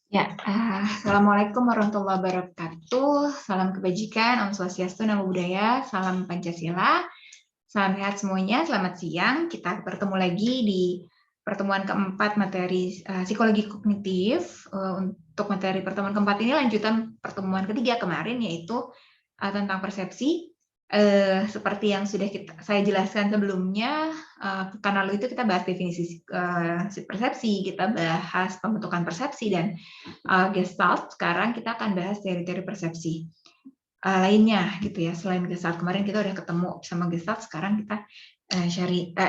Ya, Assalamualaikum warahmatullahi wabarakatuh. Salam kebajikan, Om Swastiastu, Namo Buddhaya, salam Pancasila, salam sehat semuanya. Selamat siang. Kita bertemu lagi di pertemuan keempat materi psikologi kognitif. Untuk materi pertemuan keempat ini lanjutan pertemuan ketiga kemarin, yaitu tentang persepsi. Seperti yang sudah saya jelaskan sebelumnya, pekan lalu itu kita bahas definisi persepsi, kita bahas pembentukan persepsi dan Gestalt. Sekarang kita akan bahas teori-teori persepsi lainnya gitu ya. Selain Gestalt, kemarin kita udah ketemu sama Gestalt, sekarang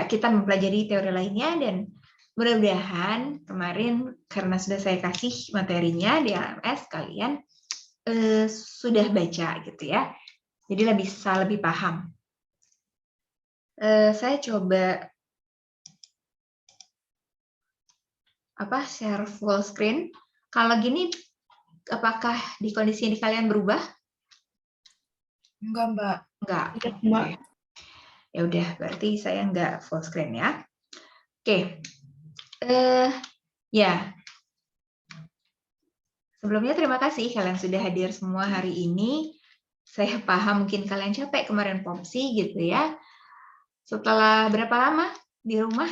kita mempelajari teori lainnya, dan mudah-mudahan kemarin karena sudah saya kasih materinya di LMS, kalian sudah baca gitu ya. Jadi bisa lebih paham. Saya coba share full screen. Kalau gini, apakah di kondisi ini kalian berubah? Enggak, Mbak. Enggak. Tidak, Mbak. Ya udah, berarti saya enggak full screen ya. Oke. Ya. Sebelumnya terima kasih kalian sudah hadir semua hari ini. Saya paham mungkin kalian capek kemarin popsi gitu ya. Setelah berapa lama di rumah?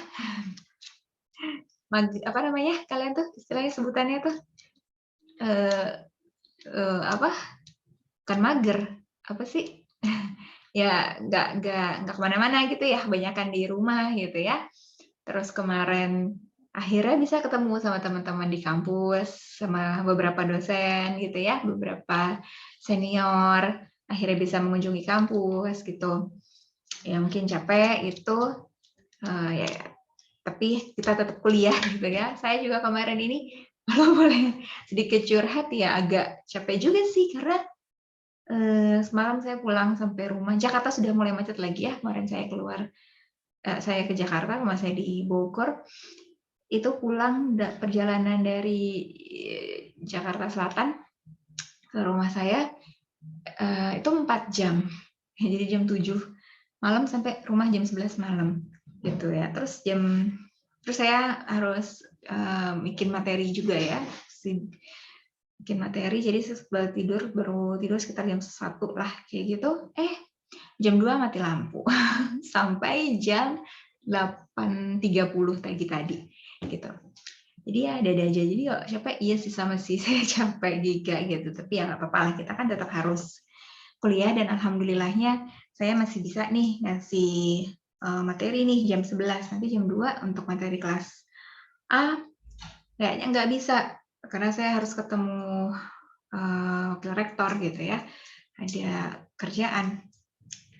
Apa namanya kalian tuh istilahnya sebutannya tuh? Bukan mager, apa sih? Ya nggak kemana-mana gitu ya, kebanyakan di rumah gitu ya. Terus kemarin akhirnya bisa ketemu sama teman-teman di kampus, sama beberapa dosen gitu ya, beberapa senior, akhirnya bisa mengunjungi kampus gitu. Ya mungkin capek itu, ya, tapi kita tetap kuliah gitu ya. Saya juga kemarin ini kalau boleh sedikit curhat ya, agak capek juga sih karena semalam saya pulang sampai rumah. Jakarta sudah mulai macet lagi ya. Kemarin saya keluar, saya ke Jakarta, rumah saya di Bogor. Itu pulang perjalanan dari Jakarta Selatan ke rumah saya itu 4 jam. Jadi jam 7 malam sampai rumah jam 11 malam gitu ya. Terus saya harus bikin materi juga ya. Bikin materi, jadi baru tidur sekitar jam 1 lah kayak gitu. Jam 2 mati lampu. Sampai jam 8.30 tadi gitu. Jadi ya ada aja. Jadi capek, iya sih sama sih saya capek juga gitu. Tapi ya nggak apa-apa lah, kita kan tetap harus kuliah, dan alhamdulillahnya saya masih bisa nih ngasih materi nih jam 11, nanti jam 2 untuk materi kelas A kayaknya nggak bisa karena saya harus ketemu wakil rektor gitu ya, ada kerjaan.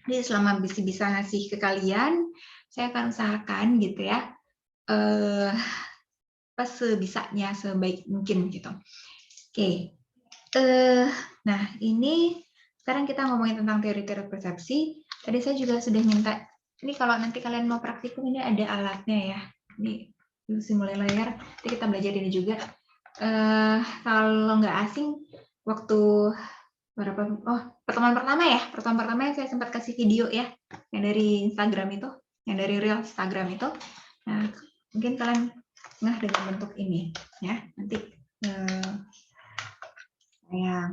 Jadi selama bisa ngasih ke kalian, saya akan usahakan gitu ya, sebisanya, sebaik mungkin gitu. Oke. Nah ini sekarang kita ngomongin tentang teori-teori persepsi. Tadi saya juga sudah minta, ini kalau nanti kalian mau praktikum ini ada alatnya ya. Ini simulasi layar, nanti kita belajar ini juga. Kalau nggak asing, waktu pertemuan pertama yang saya sempat kasih video ya, yang dari Instagram itu, yang dari Reel Instagram itu. Nah, mungkin kalian nggak dengan bentuk ini ya. Nanti saya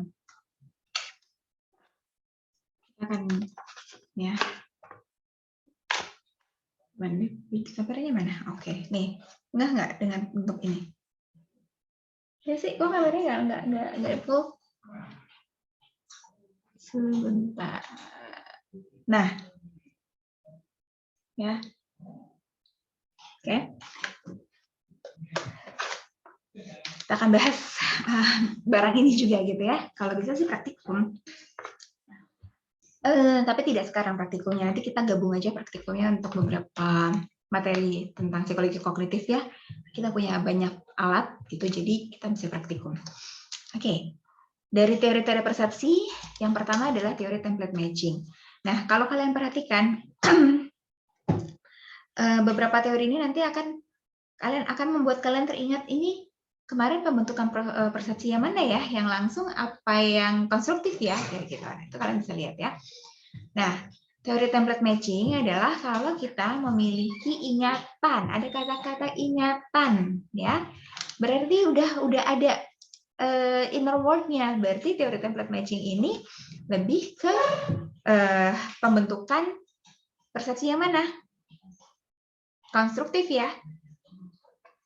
akan ya. Kameranya mana? Oke, nih. Nggak dengan bentuk ini. Ya sih, kok kameranya nggak full? Sebentar. Nah, ya. Oke. Kita akan bahas barang ini juga gitu ya. Kalau bisa sih praktikum. Tapi tidak sekarang praktikumnya. Nanti kita gabung aja praktikumnya untuk beberapa materi tentang psikologi kognitif ya. Kita punya banyak alat gitu, jadi kita bisa praktikum. Oke. Dari teori-teori persepsi, yang pertama adalah teori template matching. Nah, kalau kalian perhatikan, beberapa teori ini nanti akan membuat kalian teringat, ini kemarin pembentukan persepsi yang mana ya, yang langsung apa yang konstruktif ya, kayak gitu. Itu kalian bisa lihat ya. Nah, teori template matching adalah kalau kita memiliki ingatan, ada kata-kata ingatan ya, berarti udah ada inner world-nya. Berarti teori template matching ini lebih ke pembentukan persepsi yang mana? Konstruktif ya.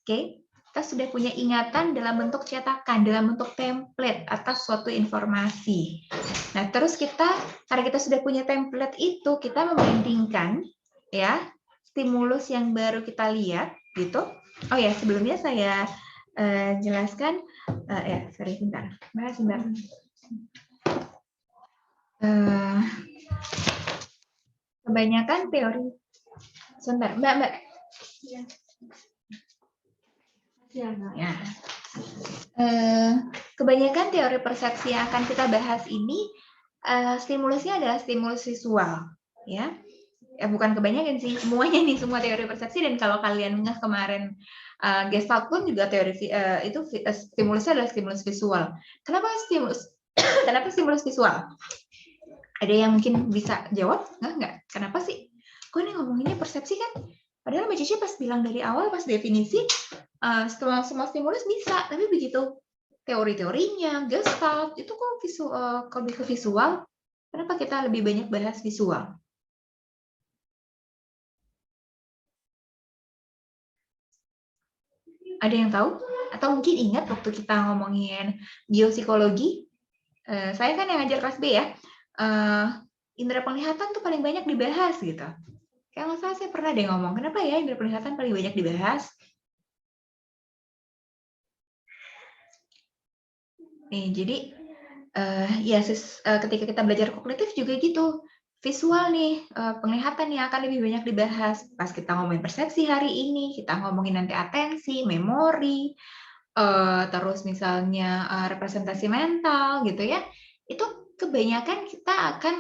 Oke, kita sudah punya ingatan dalam bentuk cetakan, dalam bentuk template atas suatu informasi. Nah, terus karena kita sudah punya template itu, kita membandingkan ya stimulus yang baru kita lihat gitu. Oh ya, sebelumnya saya jelaskan sorry bentar. Makasih, Mbak. Kebanyakan teori. Sebentar, Mbak. Ya. Kebanyakan teori persepsi yang akan kita bahas ini stimulusnya adalah stimulus visual, ya. Bukan kebanyakan sih, semuanya nih, semua teori persepsi. Dan kalau kalian ngeh kemarin Gestalt pun juga teori itu stimulusnya adalah stimulus visual. Kenapa kenapa stimulus visual? Ada yang mungkin bisa jawab? Nggak. Kenapa sih? Kok ini ngomonginnya persepsi kan? Padahal Mbak Cici pas bilang dari awal, pas definisi, semua stimulus bisa, tapi begitu teori-teorinya, Gestalt, itu kok lebih ke visual. Kenapa kita lebih banyak bahas visual? Ada yang tahu? Atau mungkin ingat waktu kita ngomongin biopsikologi, saya kan yang ngajar kelas B ya, indera penglihatan tuh paling banyak dibahas gitu. Kayak nggak salah saya pernah deh ngomong, kenapa ya indera penglihatan paling banyak dibahas? Nih, jadi ketika kita belajar kognitif juga gitu, visual nih, penglihatan yang akan lebih banyak dibahas. Pas kita ngomongin persepsi hari ini, kita ngomongin nanti atensi, memori, terus misalnya representasi mental gitu ya, itu kebanyakan kita akan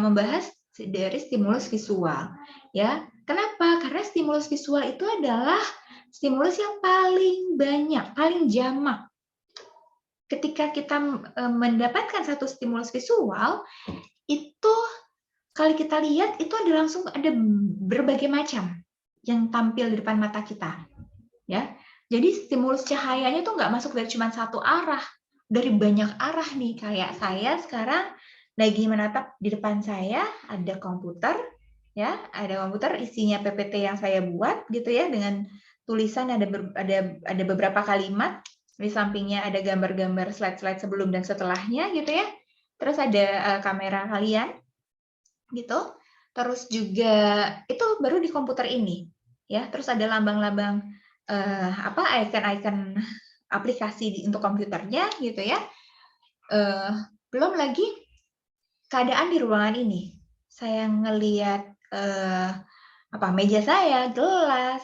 membahas dari stimulus visual. Ya, kenapa? Karena stimulus visual itu adalah stimulus yang paling banyak, paling jamak. Ketika kita mendapatkan satu stimulus visual, itu kalau kita lihat itu langsung ada berbagai macam yang tampil di depan mata kita, ya. Jadi stimulus cahayanya tuh nggak masuk dari cuma satu arah, dari banyak arah nih. Kayak saya sekarang lagi menatap di depan saya ada komputer, ya, ada komputer isinya PPT yang saya buat gitu ya, dengan tulisan ada beberapa kalimat. Di sampingnya ada gambar-gambar slide-slide sebelum dan setelahnya gitu ya. Terus ada kamera kalian gitu. Terus juga itu baru di komputer ini ya. Terus ada lambang-lambang icon-icon aplikasi untuk komputernya gitu ya. Belum lagi keadaan di ruangan ini. Saya ngelihat meja saya, gelas,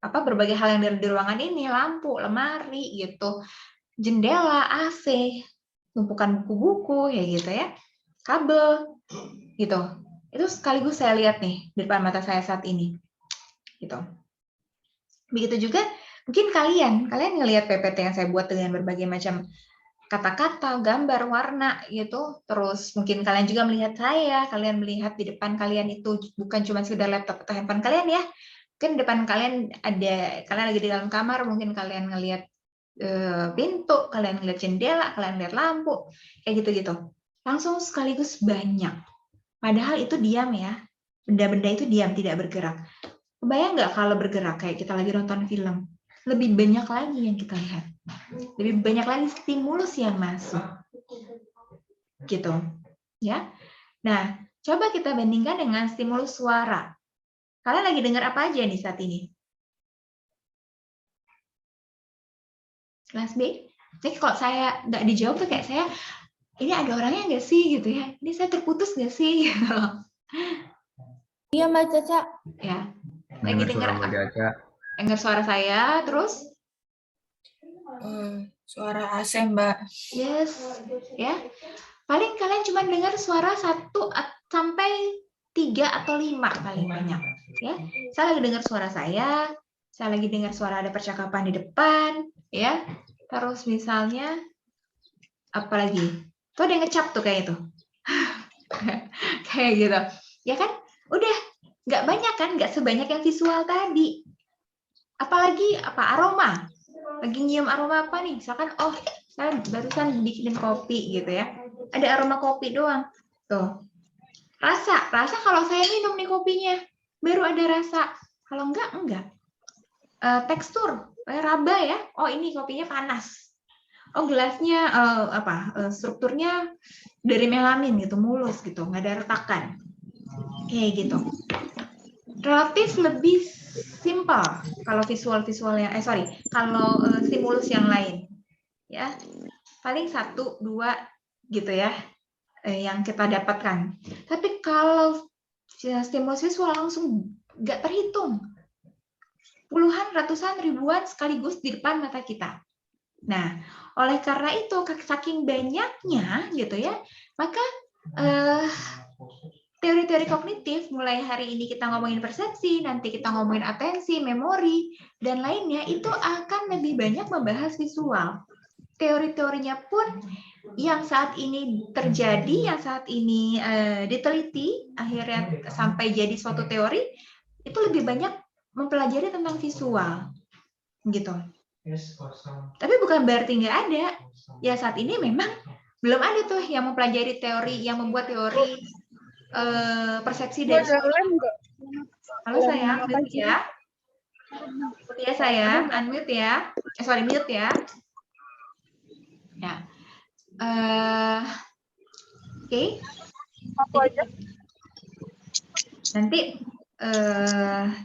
berbagai hal yang di ruangan ini, lampu, lemari gitu, jendela, AC, tumpukan buku-buku ya gitu ya, kabel gitu. Itu sekaligus saya lihat nih di depan mata saya saat ini. Gitu. Begitu juga mungkin kalian ngelihat PPT yang saya buat dengan berbagai macam kata-kata, gambar, warna gitu. Terus mungkin kalian juga melihat saya, kalian melihat di depan kalian itu bukan cuma sekedar laptop atau handphone kalian ya. Mungkin depan kalian kalian lagi di dalam kamar, mungkin kalian ngelihat pintu, kalian ngelihat jendela, kalian lihat lampu, kayak gitu-gitu. Langsung sekaligus banyak. Padahal itu diam ya. Benda-benda itu diam, tidak bergerak. Kebayang nggak kalau bergerak kayak kita lagi nonton film? Lebih banyak lagi yang kita lihat. Lebih banyak lagi stimulus yang masuk. Gitu. Ya. Nah, coba kita bandingkan dengan stimulus suara. Kalian lagi dengar apa aja nih saat ini? Kelas B? Jadi kalau saya nggak dijawab tuh kayak saya, ini ada orangnya nggak sih gitu ya? Ini saya terputus nggak sih? Iya Mbak Caca. Ya. Lagi dengar Mbak Caca. Dengar suara saya, terus? Suara AC Mbak. Yes, ya. Paling kalian cuma dengar suara 1 sampai 3 atau 5 paling banyak. Ya, saya lagi dengar suara saya lagi dengar suara ada percakapan di depan, ya. Terus misalnya apa lagi? Tuh ada yang ngecap tuh kayak itu. Kayak gitu. Ya kan? Udah nggak banyak kan? Nggak sebanyak yang visual tadi. Apalagi aroma. lagi nyium aroma apa nih? Misalkan, oh, saya barusan bikin kopi gitu ya. Ada aroma kopi doang. Tuh. Rasa kalau saya minum nih kopinya, baru ada rasa. Kalau enggak. Tekstur, raba ya. Oh, ini kopinya panas. Oh, gelasnya strukturnya dari melamin gitu, mulus gitu, nggak ada retakan. Kayak gitu. Relatif lebih simpel kalau visual-visualnya, kalau stimulus yang lain. Ya, paling 1, 2 gitu ya, yang kita dapatkan. Tapi kalau stimulus visual langsung nggak terhitung. Puluhan, ratusan, ribuan sekaligus di depan mata kita. Nah, oleh karena itu, saking banyaknya gitu ya, maka teori-teori kognitif, mulai hari ini kita ngomongin persepsi, nanti kita ngomongin atensi, memori, dan lainnya, itu akan lebih banyak membahas visual. Teori-teorinya pun yang saat ini terjadi, yang saat ini diteliti, akhirnya sampai jadi suatu teori, itu lebih banyak mempelajari tentang visual. Gitu. Tapi bukan berarti nggak ada. Ya saat ini memang belum ada tuh yang mempelajari teori, yang membuat teori persepsi dari halo sayang, mute ya. Mute ya sayang, unmute ya. Mute ya. Ya. Oke. Nanti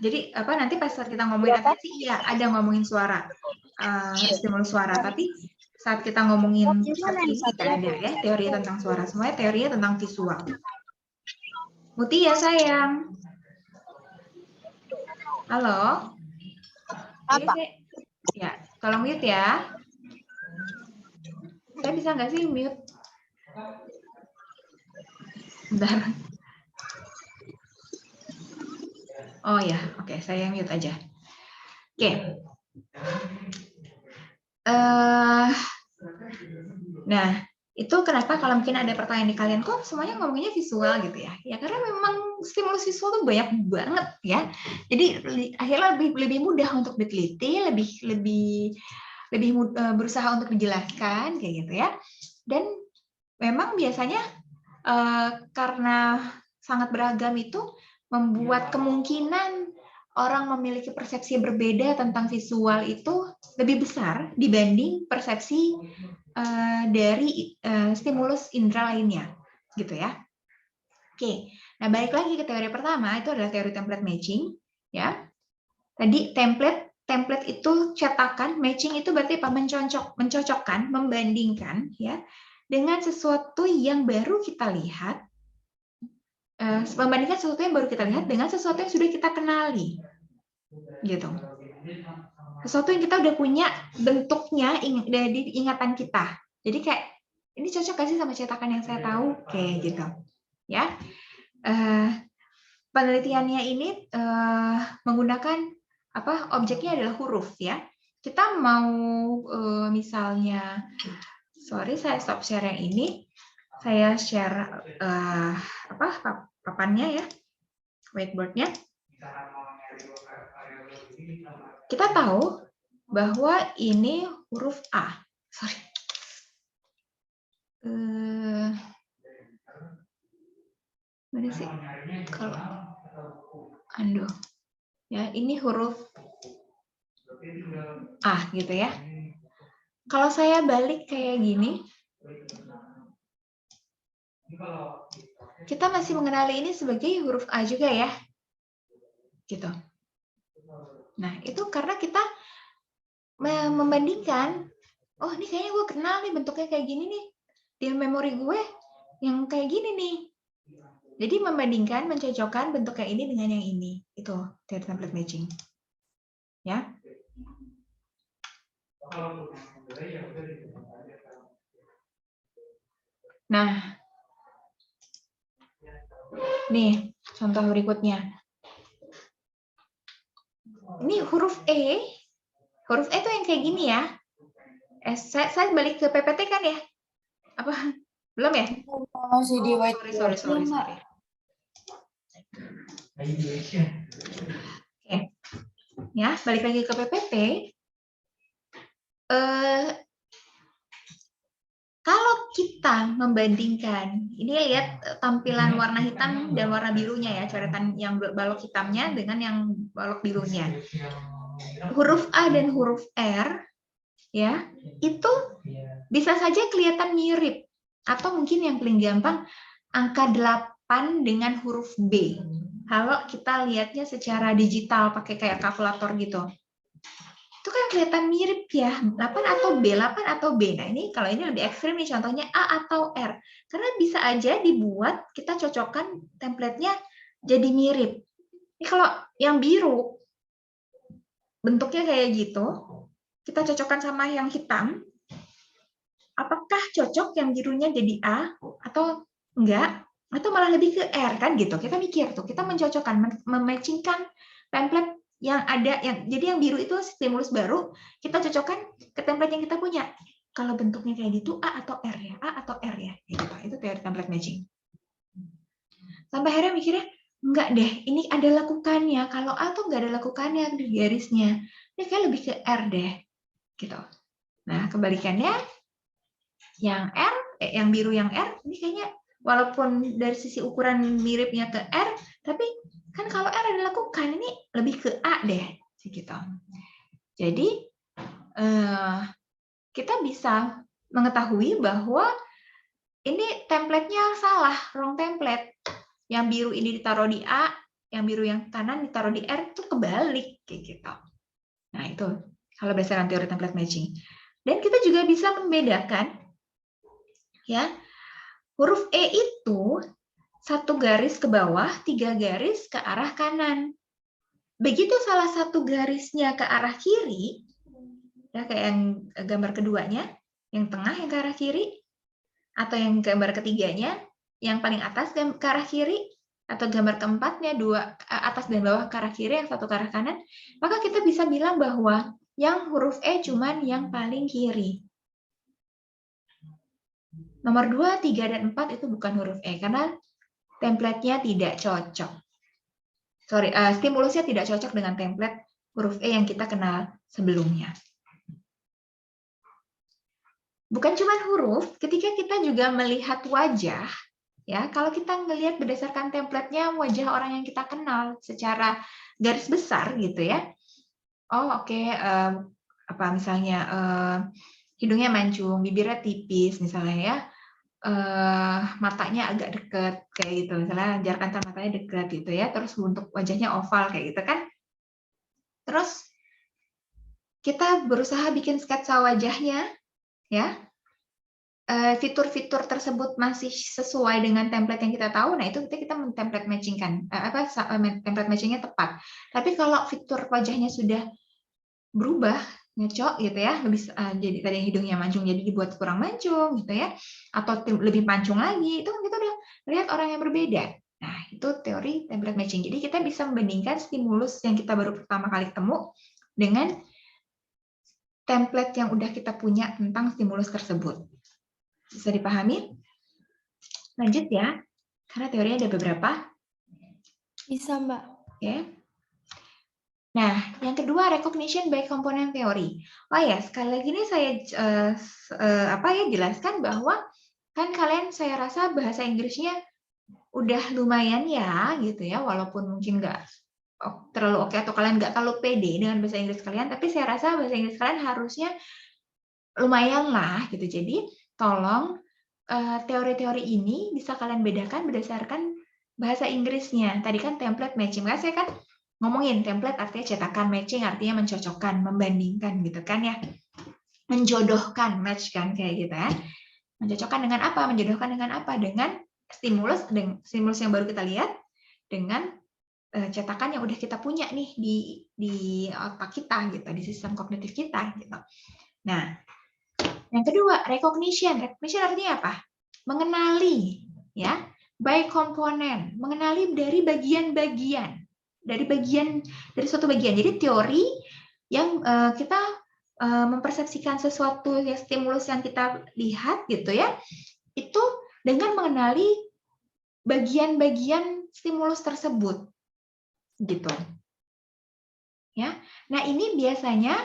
jadi nanti pas kita ngomongin atensi ya ada ngomongin suara, stimulus suara, tapi saat kita ngomongin persepsi tidak ada ya teori tentang suara, semuanya teorinya tentang visual. Muti ya sayang. Halo. Apa? Ya, tolong mute ya. Saya bisa nggak sih mute? Bentar. Oh ya, oke, saya mute aja. Oke. Nah, itu kenapa kalau mungkin ada pertanyaan di kalian, kok semuanya ngomongnya visual gitu ya? Ya karena memang stimulus visual tuh banyak banget ya. Jadi akhirnya lebih mudah untuk diteliti, lebih berusaha untuk dijelaskan kayak gitu ya. Dan memang biasanya karena sangat beragam itu membuat kemungkinan orang memiliki persepsi berbeda tentang visual itu lebih besar dibanding persepsi dari stimulus indera lainnya, gitu ya. Oke, nah balik lagi ke teori pertama, itu adalah teori template matching, ya. Tadi template itu cetakan, matching itu berarti apa? Mencocokkan, membandingkan, ya, dengan sesuatu yang baru kita lihat, membandingkan sesuatu yang baru kita lihat dengan sesuatu yang sudah kita kenali, gitu. Sesuatu yang kita udah punya bentuknya di ingatan kita. Jadi kayak ini cocok gak sih sama cetakan yang saya tahu, kayak gitu, ya. Penelitiannya ini menggunakan objeknya adalah huruf, ya. Kita mau misalnya, sorry saya stop share yang ini, saya share papannya ya, whiteboardnya. Kita tahu bahwa ini huruf A. Sorry. Mana sih? Kalau ya ini huruf A gitu ya. Kalau saya balik kayak gini, kita masih mengenali ini sebagai huruf A juga ya. Gitu. Nah, itu karena kita membandingkan, oh ini kayaknya gue kenal nih bentuknya kayak gini nih. Di memori gue yang kayak gini nih. Jadi membandingkan, mencocokkan bentuk yang ini dengan yang ini. Itu teori template matching. Ya. Nah, nih contoh berikutnya. Ini huruf E. Huruf E tuh yang kayak gini ya. Saya balik ke PPT kan ya? Apa? Belum ya? Masih di white. Sorry. Oke. Ya, balik lagi ke PPT. Kalau kita membandingkan, ini lihat tampilan warna hitam dan warna birunya ya, coretan yang balok hitamnya dengan yang balok birunya. Huruf A dan huruf R ya, itu bisa saja kelihatan mirip, atau mungkin yang paling gampang angka 8 dengan huruf B. Kalau kita lihatnya secara digital pakai kayak kalkulator gitu. Itu kan kelihatan mirip ya, 8 atau B, 8 atau B. Nah, ini kalau ini lebih ekstrim nih, contohnya A atau R. Karena bisa aja dibuat, kita cocokkan template-nya jadi mirip. Ini kalau yang biru, bentuknya kayak gitu, kita cocokkan sama yang hitam, apakah cocok yang birunya jadi A atau enggak? Atau malah lebih ke R kan gitu. Kita mikir tuh, kita mencocokkan, mematchingkan template yang ada, jadi yang biru itu stimulus baru, kita cocokkan ke template yang kita punya. Kalau bentuknya kayak gitu, A atau R ya, A atau R ya, gitu. Itu teori template matching. Sampai akhirnya mikirnya, enggak deh, ini ada lakukannya. Kalau A tuh enggak ada lakukannya di garisnya, ini kayak lebih ke R deh, gitu. Nah, kebalikannya, yang R, yang biru yang R, ini kayaknya walaupun dari sisi ukuran miripnya ke R, tapi kan kalau R ada lakukan, ini lebih ke A deh, gitu. Jadi kita bisa mengetahui bahwa ini template-nya salah, wrong template. Yang biru ini ditaruh di A, yang biru yang kanan ditaruh di R, itu kebalik, kayak gitu. Nah, itu kalau berdasarkan teori template matching. Dan kita juga bisa membedakan, ya, huruf E itu 1 garis ke bawah, 3 garis ke arah kanan. Begitu salah satu garisnya ke arah kiri, ya kayak yang gambar keduanya, yang tengah yang ke arah kiri, atau yang gambar ketiganya, yang paling atas ke arah kiri, atau gambar keempatnya 2 atas dan bawah ke arah kiri, yang 1 ke arah kanan, maka kita bisa bilang bahwa yang huruf E cuman yang paling kiri. Nomor 2, 3, dan 4 itu bukan huruf E, karena template-nya tidak cocok. Stimulusnya tidak cocok dengan template huruf E yang kita kenal sebelumnya. Bukan cuma huruf, ketika kita juga melihat wajah, ya, kalau kita melihat berdasarkan template-nya wajah orang yang kita kenal secara garis besar gitu ya. Oh, oke, apa misalnya hidungnya mancung, bibirnya tipis misalnya ya. Matanya agak dekat kayak gitu, misalnya jarak antar matanya dekat gitu ya, terus bentuk wajahnya oval kayak gitu kan. Terus kita berusaha bikin sketsa wajahnya, ya, fitur-fitur tersebut masih sesuai dengan template yang kita tahu, nah itu kita template matchingkan, template matchingnya tepat. Tapi kalau fitur wajahnya sudah berubah, ngecok gitu ya, lebih jadi tadi hidungnya mancung jadi dibuat kurang mancung gitu ya, atau lebih mancung lagi, itu kan kita udah lihat orang yang berbeda. Nah, itu teori template matching. Jadi kita bisa membandingkan stimulus yang kita baru pertama kali ketemu dengan template yang udah kita punya tentang stimulus tersebut. Bisa dipahami? Lanjut ya, karena teorinya ada beberapa. Bisa, Mbak. Oke. Nah, yang kedua, recognition by component theory. Oh ya, sekali lagi ini saya jelaskan bahwa kan kalian, saya rasa bahasa Inggrisnya udah lumayan ya, gitu ya, walaupun mungkin nggak terlalu oke atau kalian nggak terlalu pede dengan bahasa Inggris kalian, tapi saya rasa bahasa Inggris kalian harusnya lumayan lah, gitu. Jadi, tolong teori-teori ini bisa kalian bedakan berdasarkan bahasa Inggrisnya. Tadi kan template matching, makanya saya kan ngomongin template artinya cetakan, matching artinya mencocokkan, membandingkan gitu kan ya. Menjodohkan, match kan kayak gitu ya. Mencocokkan dengan apa? Menjodohkan dengan apa? Dengan stimulus yang baru kita lihat dengan cetakan yang udah kita punya nih di otak kita gitu, di sistem kognitif kita gitu. Nah, yang kedua, recognition. Recognition artinya apa? Mengenali, ya, by komponen, mengenali dari bagian-bagian, dari suatu bagian. Jadi teori yang kita mempersepsikan sesuatu ya, stimulus yang kita lihat gitu ya, itu dengan mengenali bagian-bagian stimulus tersebut, gitu. Ya, nah ini biasanya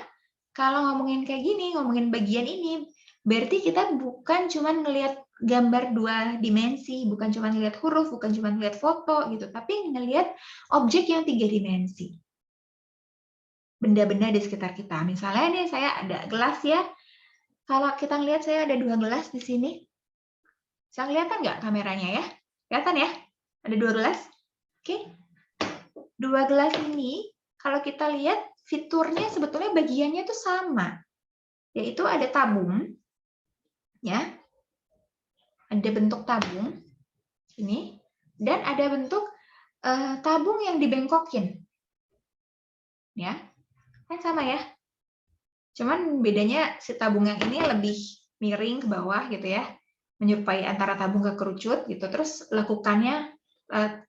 kalau ngomongin kayak gini, ngomongin bagian ini, berarti kita bukan cuma ngelihat gambar 2 dimensi, bukan cuma ngelihat huruf, bukan cuma ngelihat foto gitu, tapi ngelihat objek yang 3 dimensi. Benda-benda di sekitar kita. Misalnya nih saya ada gelas ya. Kalau kita ngelihat saya ada 2 gelas di sini. Bisa kelihatan nggak kameranya ya? Kelihatan ya? Ada 2 gelas. Oke. 2 gelas ini kalau kita lihat fiturnya sebetulnya bagiannya itu sama. Yaitu ada tabung ya. Ada bentuk tabung ini dan ada bentuk tabung yang dibengkokin. Ya. Kan sama ya? Cuman bedanya si tabung yang ini lebih miring ke bawah gitu ya. Menyerupai antara tabung ke kerucut gitu. Terus lekukannya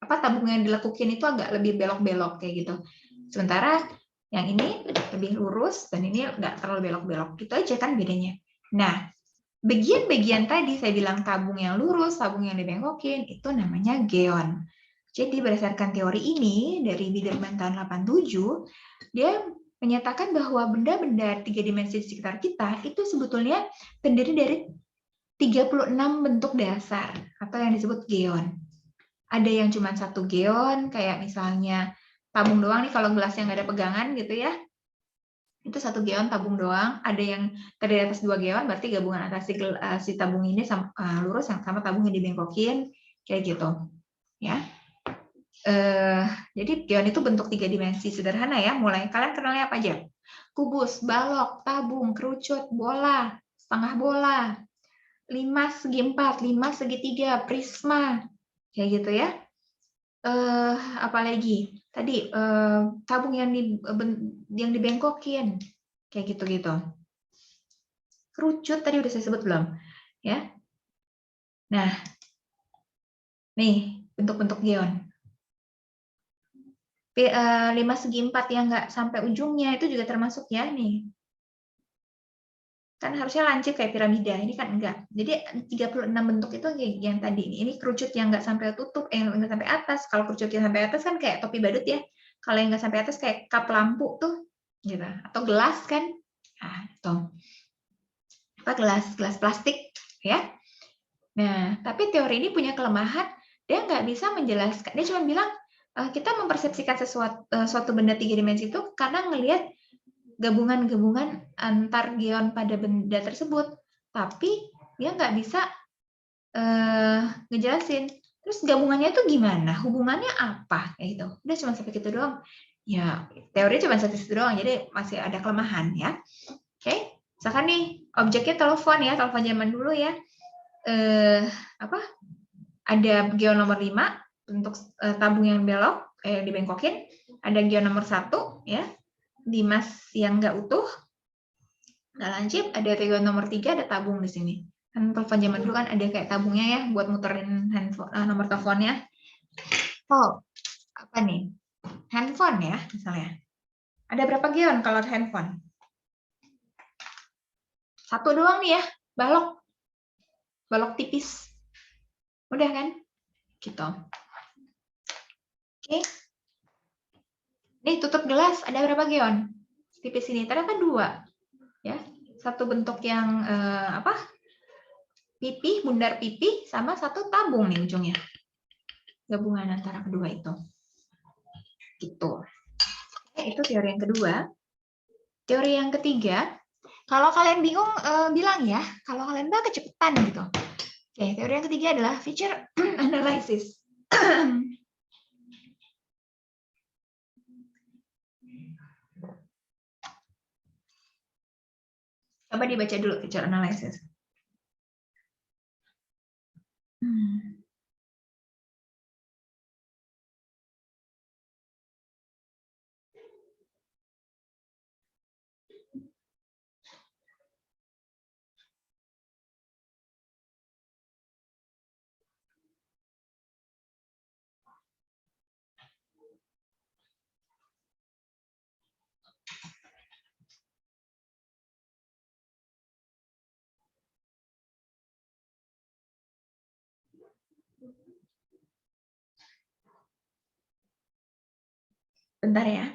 tabung yang dilekukin itu agak lebih belok-belok kayak gitu. Sementara yang ini lebih lurus dan ini nggak terlalu belok-belok. Gitu aja kan bedanya. Nah, bagian-bagian tadi saya bilang tabung yang lurus, tabung yang dibengkokin itu namanya geon. Jadi berdasarkan teori ini dari Biderman tahun 87, dia menyatakan bahwa benda-benda 3 dimensi di sekitar kita itu sebetulnya terdiri dari 36 bentuk dasar atau yang disebut geon. Ada yang cuma 1 geon, kayak misalnya tabung doang nih kalau gelasnya nggak ada pegangan gitu ya. Itu 1 geon tabung doang. Ada yang terdiri atas 2 geon, berarti gabungan antara si tabung ini sama lurus sama tabung yang dibengkokin kayak gitu. Ya. Jadi geon itu bentuk 3 dimensi sederhana ya. Mulai kalian kenalnya apa aja? Kubus, balok, tabung, kerucut, bola, setengah bola, 5 segi 4, 5 segi 3, prisma, kayak gitu ya. Apalagi tadi tabung yang dibengkokin, kayak gitu-gitu. Kerucut tadi udah saya sebut belum? Ya. Nah, nih bentuk-bentuk geon. 5 segi 4 yang nggak sampai ujungnya itu juga termasuk ya nih. Kan harusnya lancip kayak piramida, ini kan enggak. Jadi 36 bentuk itu yang tadi. Ini kerucut yang nggak sampai tutup, yang nggak sampai atas. Kalau kerucut yang sampai atas kan kayak topi badut ya. Kalau yang nggak sampai atas kayak kap lampu tuh, gitu. Atau gelas kan. Nah, itu. Apa gelas plastik ya. Nah, tapi teori ini punya kelemahan, dia nggak bisa menjelaskan. Dia cuma bilang kita mempersepsikan suatu benda 3 dimensi itu karena ngelihat gabungan-gabungan antar geon pada benda tersebut, tapi dia nggak bisa ngejelasin. Terus gabungannya itu gimana? Hubungannya apa? Kayak gitu. Udah cuma sampai gitu doang. Ya, teori cuma sampai situ doang, jadi masih ada kelemahan ya. Oke, misalkan nih objeknya telepon ya, telepon zaman dulu ya. Ada geon nomor 5 untuk tabung yang belok, yang dibengkokin. Ada geon nomor 1 ya, dimas yang nggak utuh, nggak lancip. Ada geon nomor 3, ada tabung di sini. Kan telepon zaman dulu kan ada kayak tabungnya ya buat muterin handphone, nomor teleponnya. Oh, apa nih? Handphone ya misalnya. Ada berapa geon kalau handphone? 1 doang nih ya, balok. Balok tipis. Udah kan? Gitu. Oke. Nih tutup gelas, ada berapa geon? Tipis ini, ternyata 2. Ya. Satu bentuk yang pipih, bundar pipih, sama 1 tabung nih ujungnya. Gabungan antara kedua itu. Gitu. Itu teori yang kedua. Teori yang ketiga, kalau kalian bingung bilang ya, kalau kalian udah kecepatan gitu. Oke, teori yang ketiga adalah feature analysis. Coba dibaca dulu feature analysis. Bentar ya.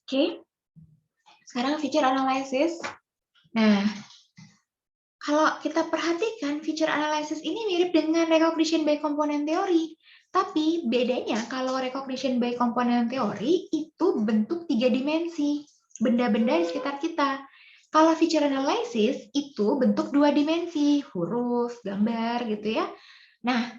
Oke. Sekarang feature analysis. Nah, kalau kita perhatikan feature analysis ini mirip dengan recognition by component theory. Tapi bedanya kalau recognition by component theory itu bentuk 3 dimensi, benda-benda di sekitar kita. Kalau feature analysis itu bentuk 2 dimensi, huruf, gambar gitu ya. Nah,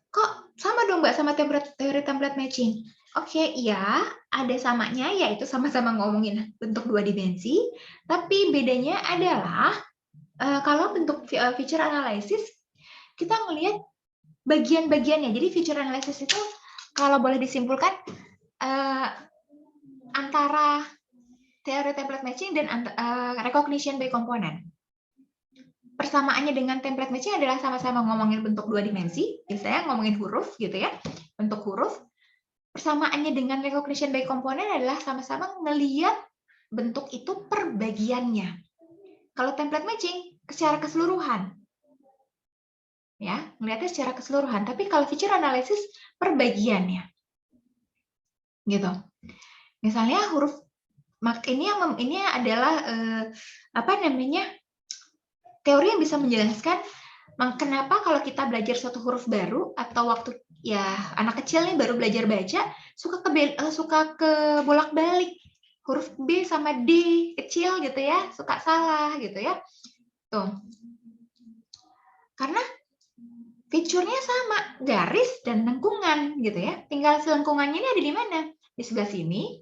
kok sama dong Mbak sama teori template matching? Oke, iya, ada samanya, yaitu sama-sama ngomongin bentuk 2 dimensi, tapi bedanya adalah kalau bentuk feature analysis, kita ngelihat bagian-bagiannya. Jadi feature analysis itu kalau boleh disimpulkan antara teori template matching dan recognition by component. Persamaannya dengan template matching adalah sama-sama ngomongin bentuk 2 dimensi, misalnya ngomongin huruf gitu ya, bentuk huruf. Persamaannya dengan recognition by component adalah sama-sama ngelihat bentuk itu per bagiannya. Kalau template matching secara keseluruhan. Ya, melihatnya secara keseluruhan, tapi kalau feature analysis per bagiannya. Gitu. Misalnya huruf ini adalah teori yang bisa menjelaskan kenapa kalau kita belajar suatu huruf baru atau waktu ya anak kecil nih baru belajar baca suka ke bolak-balik huruf B sama D kecil gitu ya, suka salah gitu ya. Tuh. Karena fiturnya sama, garis dan lengkungan gitu ya. Tinggal selengkungannya ini ada di mana? Di sebelah sini,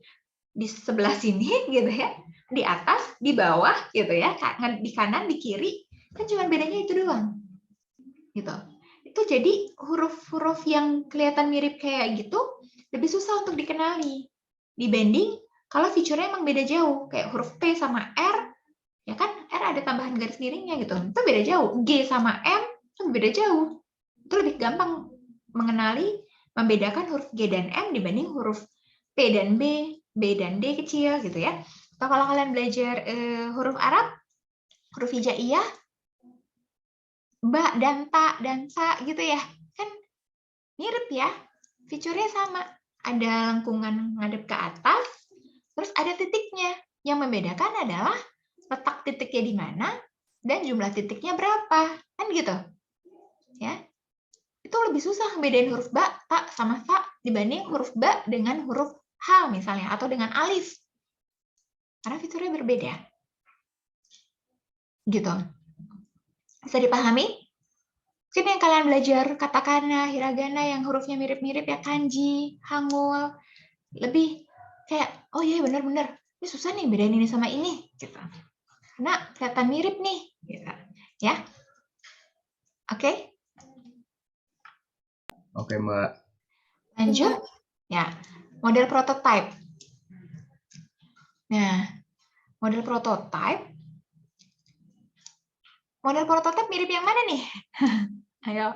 di sebelah sini gitu ya. Di atas, di bawah gitu ya. Di kanan, di kiri. Kan cuma bedanya itu doang. Gitu. Itu jadi huruf-huruf yang kelihatan mirip kayak gitu lebih susah untuk dikenali. Dibanding kalau fiturnya emang beda jauh, kayak huruf P sama R, ya kan R ada tambahan garis miringnya gitu. Itu beda jauh. G sama M itu beda jauh. Itu lebih gampang mengenali, membedakan huruf G dan M dibanding huruf P dan B dan D kecil gitu ya. Atau kalau kalian belajar huruf Arab, huruf hijaiyah, ba dan ta dan sa gitu ya, kan mirip ya, fiturnya sama. Ada lengkungan ngadep ke atas, terus ada titiknya. Yang membedakan adalah letak titiknya di mana dan jumlah titiknya berapa, kan gitu. Ya. Itu lebih susah bedain huruf ba, ta sama sa dibanding huruf ba dengan huruf h misalnya atau dengan alif. Karena fiturnya berbeda. Gitu. Bisa dipahami? Mungkin yang kalian belajar katakana, hiragana yang hurufnya mirip-mirip ya, kanji, hangul, lebih kayak oh iya benar-benar ini susah nih bedain ini sama ini gitu. Karena kelihatan mirip nih gitu. Ya. Oke? Oke, Mbak. Lanjut. Ya. Model prototype. Nah, model prototype mirip yang mana nih? Ayo.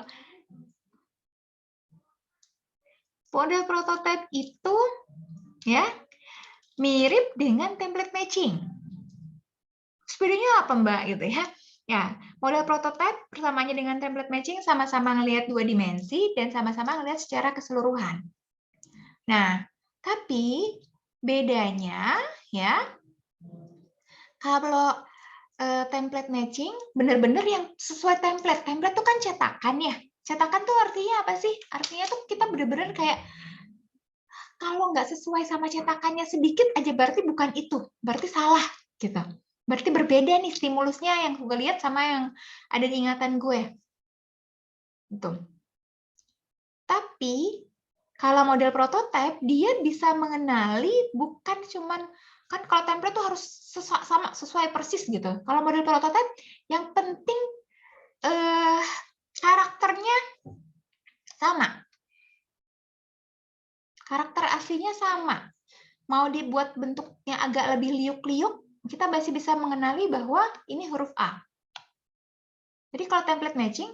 Model prototype itu ya mirip dengan template matching. Bedanya apa Mbak gitu ya? Ya, model prototype persamaannya dengan template matching sama-sama ngelihat 2 dimensi dan sama-sama ngelihat secara keseluruhan. Nah, tapi bedanya ya kalau template matching benar-benar yang sesuai template. Template itu kan cetakan ya. Cetakan tuh artinya apa sih? Artinya tuh kita benar-benar kayak kalau nggak sesuai sama cetakannya sedikit aja berarti bukan itu. Berarti salah gitu. Berarti berbeda nih stimulusnya yang gue lihat sama yang ada di ingatan gue. Gitu. Tapi kalau model prototype dia bisa mengenali bukan cuman kan kalau template tuh harus sesuai persis gitu. Kalau model prototype yang penting karakternya sama. Karakter aslinya sama. Mau dibuat bentuknya agak lebih liuk-liuk, kita masih bisa mengenali bahwa ini huruf A. Jadi kalau template matching,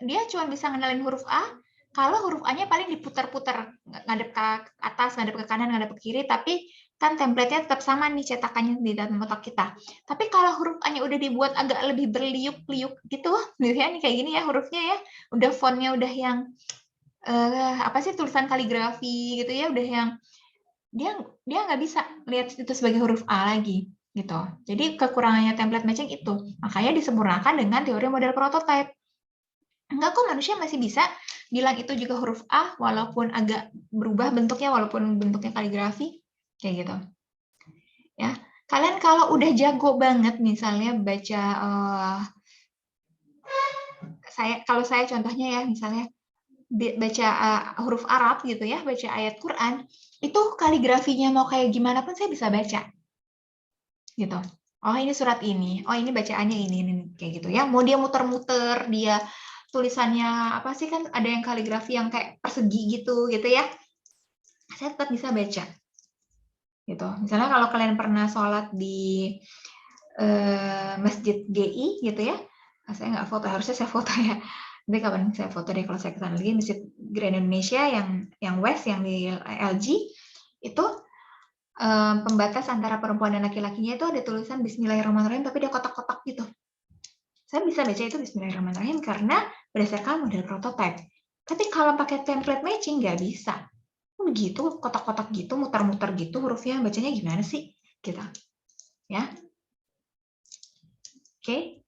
dia cuma bisa ngenalin huruf A, kalau huruf A-nya paling diputar-putar, ngadep ke atas, ngadep ke kanan, ngadep ke kiri, tapi kan template-nya tetap sama nih cetakannya di dalam otak kita. Tapi kalau huruf A-nya udah dibuat agak lebih berliuk-liuk gitu, nih kayak gini ya hurufnya ya, udah font-nya udah yang tulisan kaligrafi gitu ya, udah yang dia nggak bisa lihat itu sebagai huruf A lagi gitu. Jadi kekurangannya template matching itu. Makanya disempurnakan dengan teori model prototype. Enggak kok, manusia masih bisa bilang itu juga huruf A walaupun agak berubah bentuknya, walaupun bentuknya kaligrafi kayak gitu. Ya. Kalian kalau udah jago banget misalnya baca kalau saya contohnya ya misalnya baca huruf Arab gitu ya, baca ayat Quran, itu kaligrafinya mau kayak gimana pun saya bisa baca. Gitu. Oh, ini surat ini. Oh, ini bacaannya ini kayak gitu ya. Mau dia muter-muter, dia tulisannya apa sih, kan ada yang kaligrafi yang kayak persegi gitu ya. Saya tetap bisa baca. Gitu. Misalnya kalau kalian pernah sholat di Masjid GI gitu ya. Saya nggak foto, harusnya saya foto ya. Nanti kapan saya foto deh kalau saya kesana lagi. Masjid Grand Indonesia yang West, yang di LG itu pembatas antara perempuan dan laki-lakinya itu ada tulisan Bismillahirrahmanirrahim, tapi dia kotak-kotak gitu. Saya bisa baca itu Bismillahirrahmanirrahim karena berdasarkan model prototype. Tapi kalau pakai template matching nggak bisa. Begitu, kotak-kotak gitu, muter-muter gitu, hurufnya bacanya gimana sih? Gitu. Ya. Oke.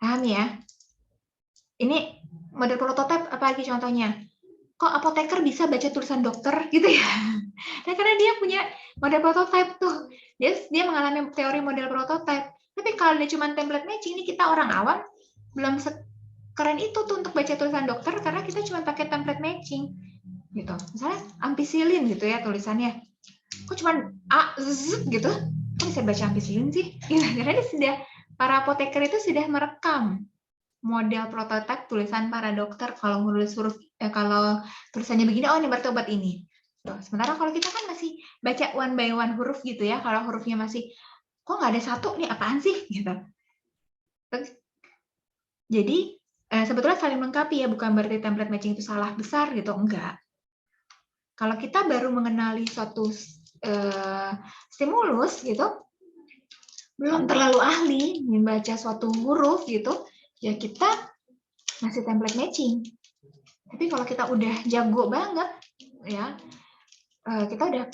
Paham ya? Ini model prototype apalagi contohnya? Kok apoteker bisa baca tulisan dokter gitu ya? Nah, karena dia punya model prototype tuh. Dia mengalami teori model prototype. Tapi kalau dia cuma template matching, ini kita orang awam belum keren itu tuh untuk baca tulisan dokter karena kita cuma pakai template matching. Gitu. Misalnya ampicillin gitu ya tulisannya. Kok cuma A, Z gitu? Kok bisa baca ampicillin sih? Gitu. Karena dia sudah, para apoteker itu sudah merekam model prototipe tulisan para dokter. Kalau menulis huruf kalau tulisannya begini, oh ini berarti obat ini. Tuh. Sementara kalau kita kan masih baca one by one huruf gitu ya. Kalau hurufnya masih kok nggak ada satu nih, apaan sih gitu. Terus, jadi sebetulnya saling melengkapi ya, bukan berarti template matching itu salah besar gitu, enggak. Kalau kita baru mengenali suatu stimulus gitu, belum terlalu ahli membaca suatu huruf gitu, ya kita masih template matching. Tapi kalau kita udah jago banget, ya kita udah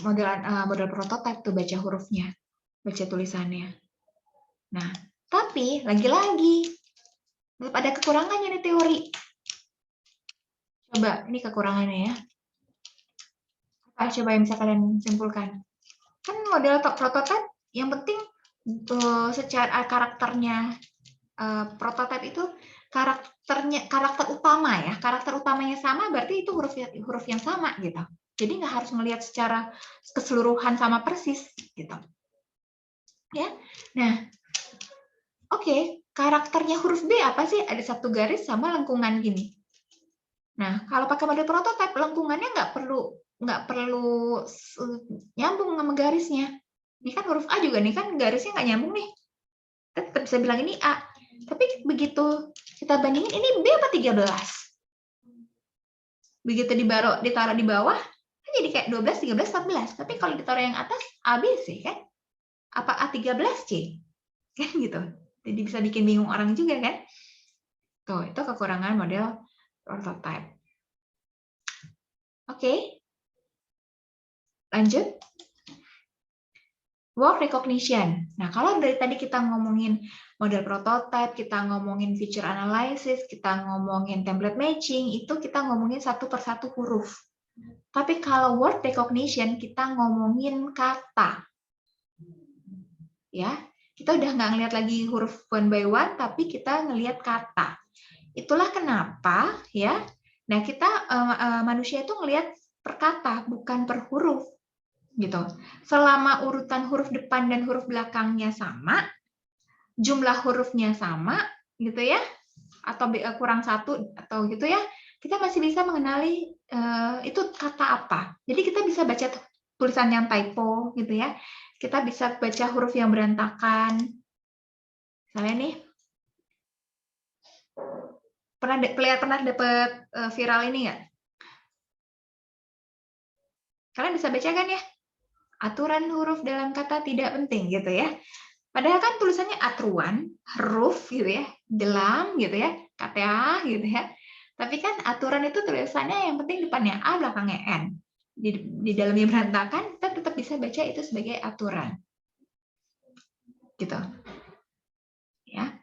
model prototype tuh, baca hurufnya, baca tulisannya. Nah, tapi lagi-lagi tetap ada kekurangannya nih teori. Coba, ini kekurangannya ya. Apa coba yang bisa kalian simpulkan? Kan model prototype yang penting secara karakternya prototype itu karakter utama ya, karakter utamanya sama berarti itu huruf yang sama gitu. Jadi nggak harus melihat secara keseluruhan sama persis gitu. Ya, nah, oke, karakternya huruf B apa sih? Ada satu garis sama lengkungan gini. Nah, kalau pakai model prototype lengkungannya nggak perlu nyambung sama garisnya. Ini kan huruf A juga nih kan garisnya nggak nyambung nih. Kita tetap bisa bilang ini A. Tapi begitu kita bandingin ini B apa 13? Begitu ditaruh di bawah, kan jadi kayak 12, 13, 14. Tapi kalau ditaruh yang atas, A, B, C kan? Apa A 13C? Kan gitu. Jadi bisa bikin bingung orang juga kan? Tuh, itu kekurangan model prototype. Oke. Lanjut. Word recognition. Nah, kalau dari tadi kita ngomongin model prototype, kita ngomongin feature analysis, kita ngomongin template matching, itu kita ngomongin satu persatu huruf. Tapi kalau word recognition, kita ngomongin kata. Ya, kita udah nggak ngelihat lagi huruf one by one, tapi kita ngelihat kata. Itulah kenapa, ya. Nah, kita manusia itu ngelihat per kata, bukan per huruf. Gitu. Selama urutan huruf depan dan huruf belakangnya sama, jumlah hurufnya sama, gitu ya, atau kurang satu atau gitu ya, kita masih bisa mengenali itu kata apa. Jadi kita bisa baca tulisan yang typo, gitu ya. Kita bisa baca huruf yang berantakan. Misalnya nih, pernah dapat viral ini nggak? Kalian bisa baca kan ya? Aturan huruf dalam kata tidak penting gitu ya. Padahal kan tulisannya atruan, huruf gitu ya, dalam gitu ya, kata gitu ya. Tapi kan aturan itu tulisannya yang penting depannya A, belakangnya N. Di dalamnya berantakan, kita tetap bisa baca itu sebagai aturan. Gitu. Ya.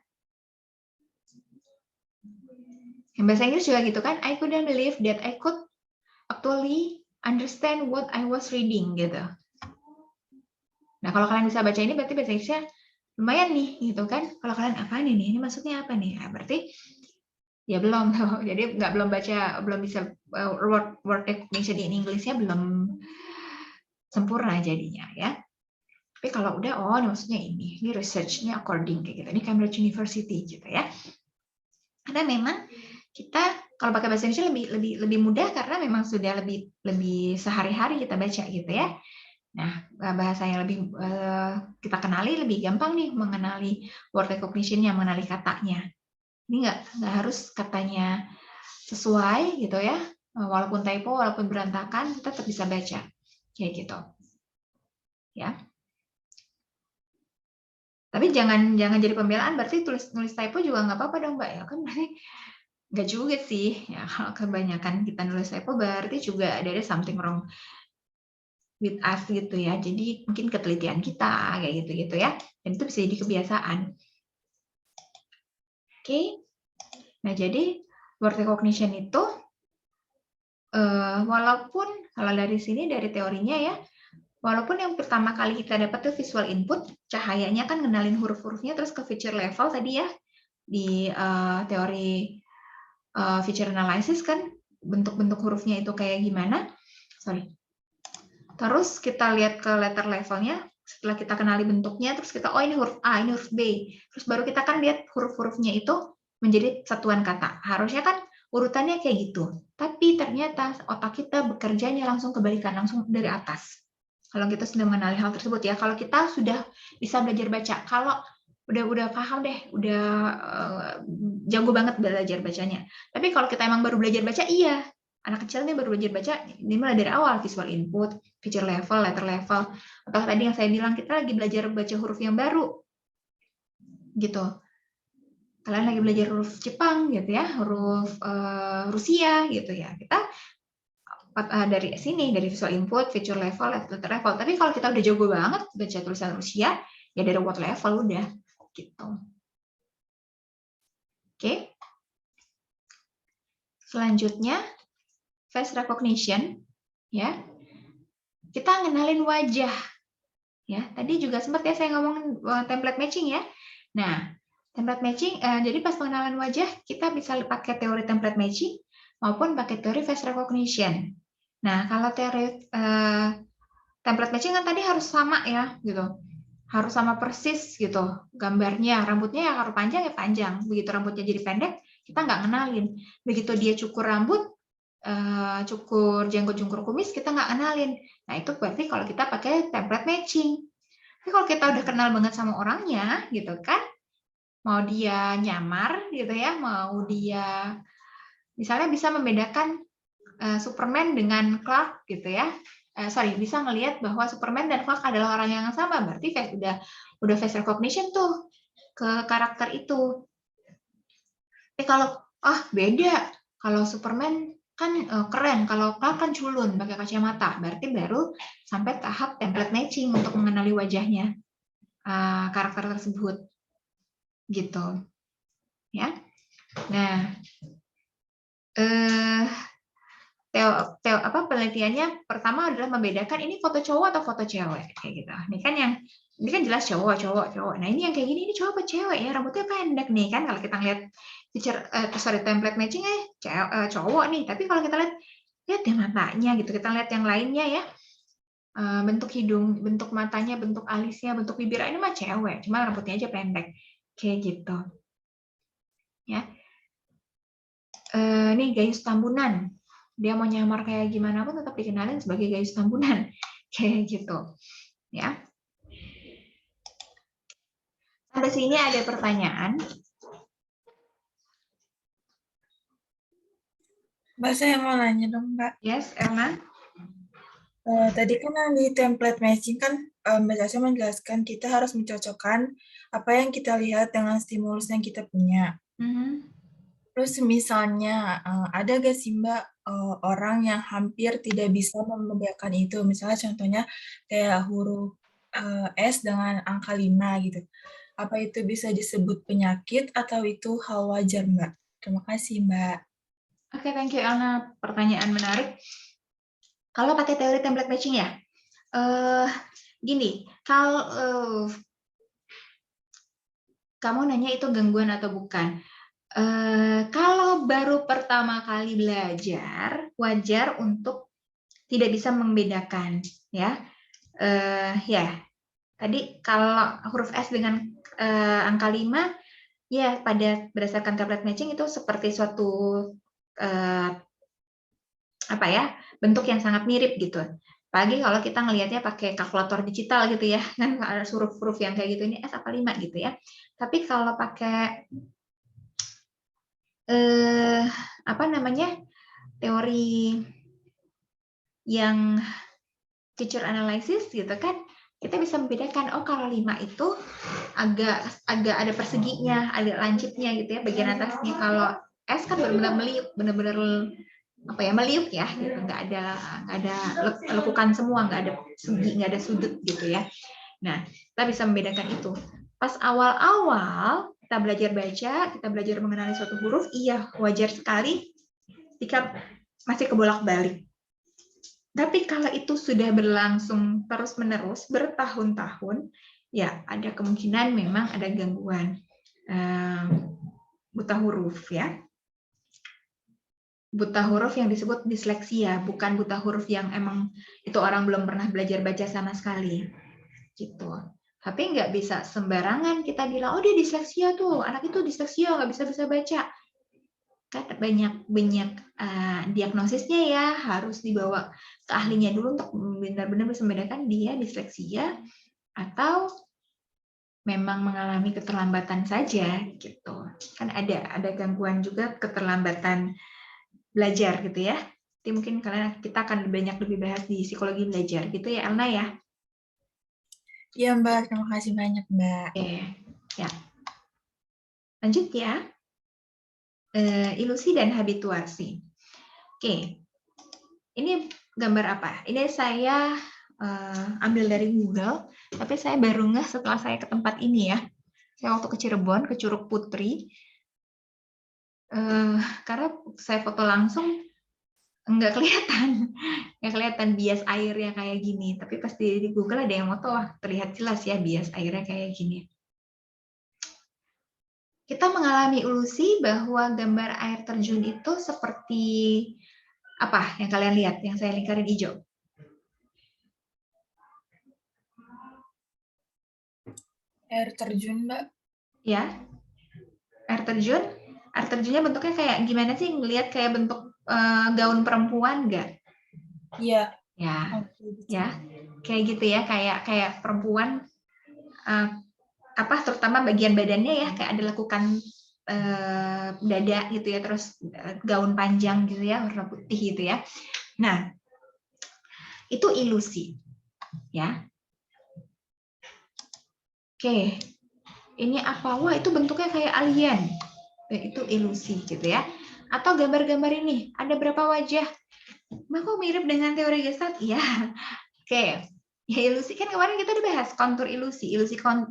Yang bahasa Inggris juga gitu kan, I couldn't believe that I could actually understand what I was reading gitu. Nah, kalau kalian bisa baca ini berarti bahasa Inggrisnya lumayan nih gitu kan. Kalau kalian apaan ini? Ini maksudnya apa nih? Nah, berarti ya belum. Jadi belum baca, belum bisa word recognition in English-nya belum sempurna jadinya ya. Tapi kalau udah, oh ini maksudnya ini research-nya according kayak gitu. Ini Cambridge University gitu ya. Karena memang kita kalau pakai bahasa Indonesia lebih mudah karena memang sudah lebih sehari-hari kita baca gitu ya. Nah, bahasa yang lebih kita kenali lebih gampang nih mengenali word recognition-nya, mengenali katanya. Ini nggak harus katanya sesuai gitu ya. Walaupun typo, walaupun berantakan, kita tetap bisa baca kayak gitu. Ya. Tapi jangan jadi pembelaan berarti nulis typo juga nggak apa-apa dong Mbak ya kan berarti nggak juga sih ya kalau kebanyakan kita nulis typo berarti juga ada something wrong with us gitu ya jadi mungkin ketelitian kita kayak gitu ya dan itu bisa jadi kebiasaan. Oke. Nah jadi word recognition itu walaupun kalau dari sini dari teorinya ya walaupun yang pertama kali kita dapat tuh visual input, cahayanya kan ngenalin huruf-hurufnya terus ke feature level tadi ya di teori feature analysis kan bentuk-bentuk hurufnya itu kayak gimana. Terus kita lihat ke letter levelnya, setelah kita kenali bentuknya, terus kita oh ini huruf A, ini huruf B. Terus baru kita kan lihat huruf-hurufnya itu menjadi satuan kata. Harusnya kan urutannya kayak gitu. Tapi ternyata otak kita bekerjanya langsung kebalikan, langsung dari atas. Kalau kita sudah mengenali hal tersebut ya, kalau kita sudah bisa belajar baca, kalau udah paham deh, udah jago banget belajar bacanya. Tapi kalau kita emang baru belajar baca, iya, anak kecil nih baru belajar baca, ini mulai dari awal visual input, feature level, letter level, atau tadi yang saya bilang kita lagi belajar baca huruf yang baru, gitu. Kalian lagi belajar huruf Jepang, gitu ya, huruf Rusia, gitu ya. Kita dari sini dari visual input, feature level, letter level. Tapi kalau kita udah jago banget baca tulisan Rusia, ya dari word level udah gitu. Oke. Selanjutnya face recognition ya. Kita ngenalin wajah. Ya, tadi juga sempat ya saya ngomong template matching ya. Nah, template matching jadi pas pengenalan wajah kita bisa pakai teori template matching maupun pakai teori face recognition. Nah, kalau teori template matching kan tadi harus sama ya, gitu. Harus sama persis gitu gambarnya. Rambutnya yang harus panjang ya panjang. Begitu rambutnya jadi pendek, kita nggak ngenalin. Begitu dia cukur rambut, cukur jenggot, cukur kumis, kita nggak kenalin. Nah, itu berarti kalau kita pakai template matching. Tapi kalau kita udah kenal banget sama orangnya, gitu kan, mau dia nyamar, gitu ya, mau dia misalnya bisa membedakan Superman dengan Clark gitu ya. Bisa ngelihat bahwa Superman dan Clark adalah orang yang sama, berarti udah face recognition tuh ke karakter itu. Tapi kalau beda, kalau Superman kan keren, kalau Clark kan culun pakai kacamata, berarti baru sampai tahap template matching untuk mengenali wajahnya karakter tersebut, gitu. Ya. Nah, penelitiannya pertama adalah membedakan ini foto cowok atau foto cewek kayak gitu. Ini kan jelas cowok. Nah, ini yang kayak gini ini cowok apa cewek ya? Rambutnya pendek nih kan kalau kita ngeliat template matching cowok nih. Tapi kalau kita lihat ya matanya gitu. Kita lihat yang lainnya ya. Bentuk hidung, bentuk matanya, bentuk alisnya, bentuk bibir ini mah cewek, cuma rambutnya aja pendek. Kayak gitu. Ya. Nih Gayus Tambunan. Dia mau nyamar kayak gimana pun tetap dikenalin sebagai Gayus Tambunan. Kayak gitu. Ya. Sampai sini ada pertanyaan? Mbak, saya mau nanya dong, Mbak. Yes, Erna? Tadi kan di template matching kan Mbak Caca menjelaskan kita harus mencocokkan apa yang kita lihat dengan stimulus yang kita punya. Terus misalnya ada gak sih Mbak orang yang hampir tidak bisa membedakan itu. Misalnya contohnya kayak huruf S dengan angka 5 gitu. Apa itu bisa disebut penyakit atau itu hal wajar, Mbak? Terima kasih, Mbak. Oke, thank you Elna. Pertanyaan menarik. Kalau pakai teori template matching ya, gini, kalau kamu nanya itu gangguan atau bukan? Kalau baru pertama kali belajar, wajar untuk tidak bisa membedakan, ya. Ya, tadi kalau huruf S dengan angka 5, ya pada berdasarkan template matching itu seperti suatu apa ya, bentuk yang sangat mirip gitu. Apalagi kalau kita ngelihatnya pakai kalkulator digital gitu ya, kan ada huruf-huruf yang kayak gitu, ini S apa 5 gitu ya. Tapi kalau pakai apa namanya, teori yang feature analysis gitu kan, kita bisa membedakan, oh kalau 5 itu agak ada perseginya, ada lancipnya gitu ya, bagian atasnya. Kalau S kan benar-benar meliuk, benar-benar apa ya, meliuk ya gitu, nggak ada lekukan semua, nggak ada segi, nggak ada sudut gitu ya. Nah, kita bisa membedakan itu. Pas awal-awal kita belajar baca, kita belajar mengenali suatu huruf, iya wajar sekali jika masih kebolak-balik. Tapi kalau itu sudah berlangsung terus-menerus bertahun-tahun, ya ada kemungkinan memang ada gangguan buta huruf ya. Buta huruf yang disebut disleksia, bukan buta huruf yang emang itu orang belum pernah belajar baca sama sekali. Gitu. Tapi nggak bisa sembarangan kita bilang, oh dia disleksia tuh, anak itu disleksia, nggak bisa baca. Kan banyak diagnosisnya ya, harus dibawa ke ahlinya dulu untuk benar-benar bisa membedakan dia disleksia atau memang mengalami keterlambatan saja gitu. Kan ada gangguan juga keterlambatan belajar gitu ya. Jadi mungkin kita akan lebih bahas di psikologi belajar gitu ya Elna ya. Iya, Mbak. Terima kasih banyak, Mbak. Oke, ya. Lanjut ya. Ilusi dan habituasi. Oke, ini gambar apa? Ini saya ambil dari Google, tapi saya baru ngeh setelah saya ke tempat ini ya. Saya waktu ke Cirebon, ke Curug Putri, karena saya foto langsung nggak kelihatan bias airnya kayak gini. Tapi pas di Google ada yang foto, wah terlihat jelas ya bias airnya kayak gini. Kita mengalami ilusi bahwa gambar air terjun itu seperti apa yang kalian lihat, yang saya lingkarin hijau? Air terjun, Mbak. Ya, air terjun. Air terjunnya bentuknya kayak gimana sih? Ngelihat kayak bentuk gaun perempuan nggak? Iya. Ya, Oke. ya, kayak gitu ya, kayak perempuan. Terutama bagian badannya ya, kayak ada lekukan dada gitu ya, terus gaun panjang gitu ya, warna putih gitu ya. Nah, itu ilusi, ya. Oke, ini apa? Wah, itu bentuknya kayak alien. Itu ilusi gitu ya. Atau gambar-gambar ini, ada berapa wajah? Mah kok mirip dengan teori Gestalt? Ya. Oke. Ya ilusi kan kemarin kita udah bahas kontur ilusi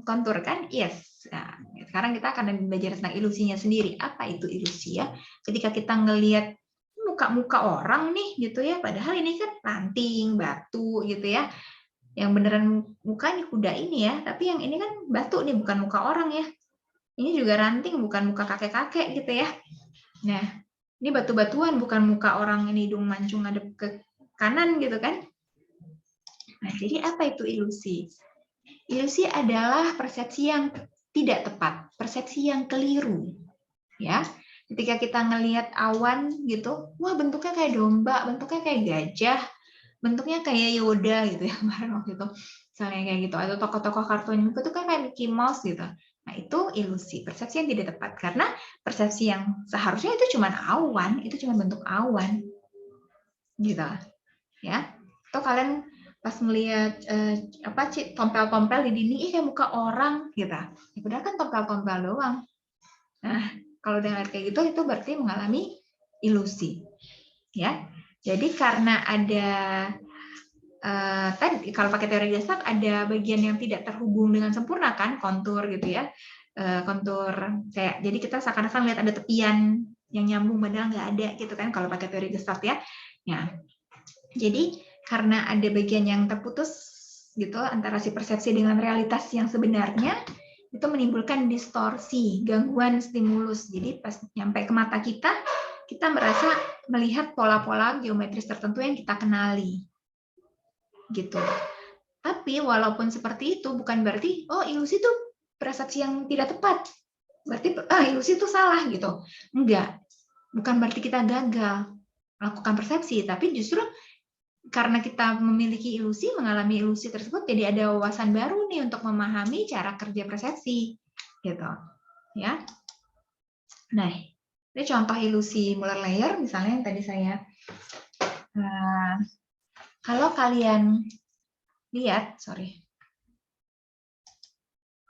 kontur kan? Yes. Nah, sekarang kita akan belajar tentang ilusinya sendiri. Apa itu ilusi ya? Ketika kita ngelihat muka-muka orang nih gitu ya, padahal ini kan ranting, batu gitu ya. Yang beneran mukanya kuda ini ya, tapi yang ini kan batu nih, bukan muka orang ya. Ini juga ranting, bukan muka kakek-kakek gitu ya. Nah, ini batu-batuan, bukan muka orang ini hidung mancung ngadep ke kanan gitu kan. Nah, jadi apa itu ilusi? Ilusi adalah persepsi yang tidak tepat, persepsi yang keliru. Ya, ketika kita ngelihat awan gitu, wah bentuknya kayak domba, bentuknya kayak gajah, bentuknya kayak Yoda gitu ya kemarin waktu itu. Misalnya kayak gitu, atau tokoh-tokoh kartun itu kan kayak Mickey Mouse gitu. Nah, itu ilusi, persepsi yang tidak tepat karena persepsi yang seharusnya itu cuma awan, itu cuma bentuk awan. Gitu. Ya. Atau kalian pas ngelihat tompel-tompel di dinding, kayak muka orang gitu. Ya padahal kan tompel-tompel doang. Nah, kalau udah ngeliat kayak gitu, itu berarti mengalami ilusi. ya. Jadi karena ada tadi kalau pakai teori Gestalt ada bagian yang tidak terhubung dengan sempurna kan, kontur gitu ya. Kontur kayak jadi kita seakan-akan lihat ada tepian yang nyambung padahal nggak ada gitu kan kalau pakai teori Gestalt ya. Ya. Jadi karena ada bagian yang terputus gitu antara si persepsi dengan realitas yang sebenarnya, itu menimbulkan distorsi, gangguan stimulus. Jadi pas nyampe ke mata kita merasa melihat pola-pola geometris tertentu yang kita kenali. Gitu. Tapi walaupun seperti itu bukan berarti oh ilusi itu persepsi yang tidak tepat. Berarti ilusi itu salah gitu. Enggak. Bukan berarti kita gagal melakukan persepsi, tapi justru karena kita memiliki ilusi, mengalami ilusi tersebut, jadi ada wawasan baru nih untuk memahami cara kerja persepsi, gitu, ya. Nah, ini contoh ilusi Muller-Lyer, misalnya yang tadi saya. Kalau kalian lihat,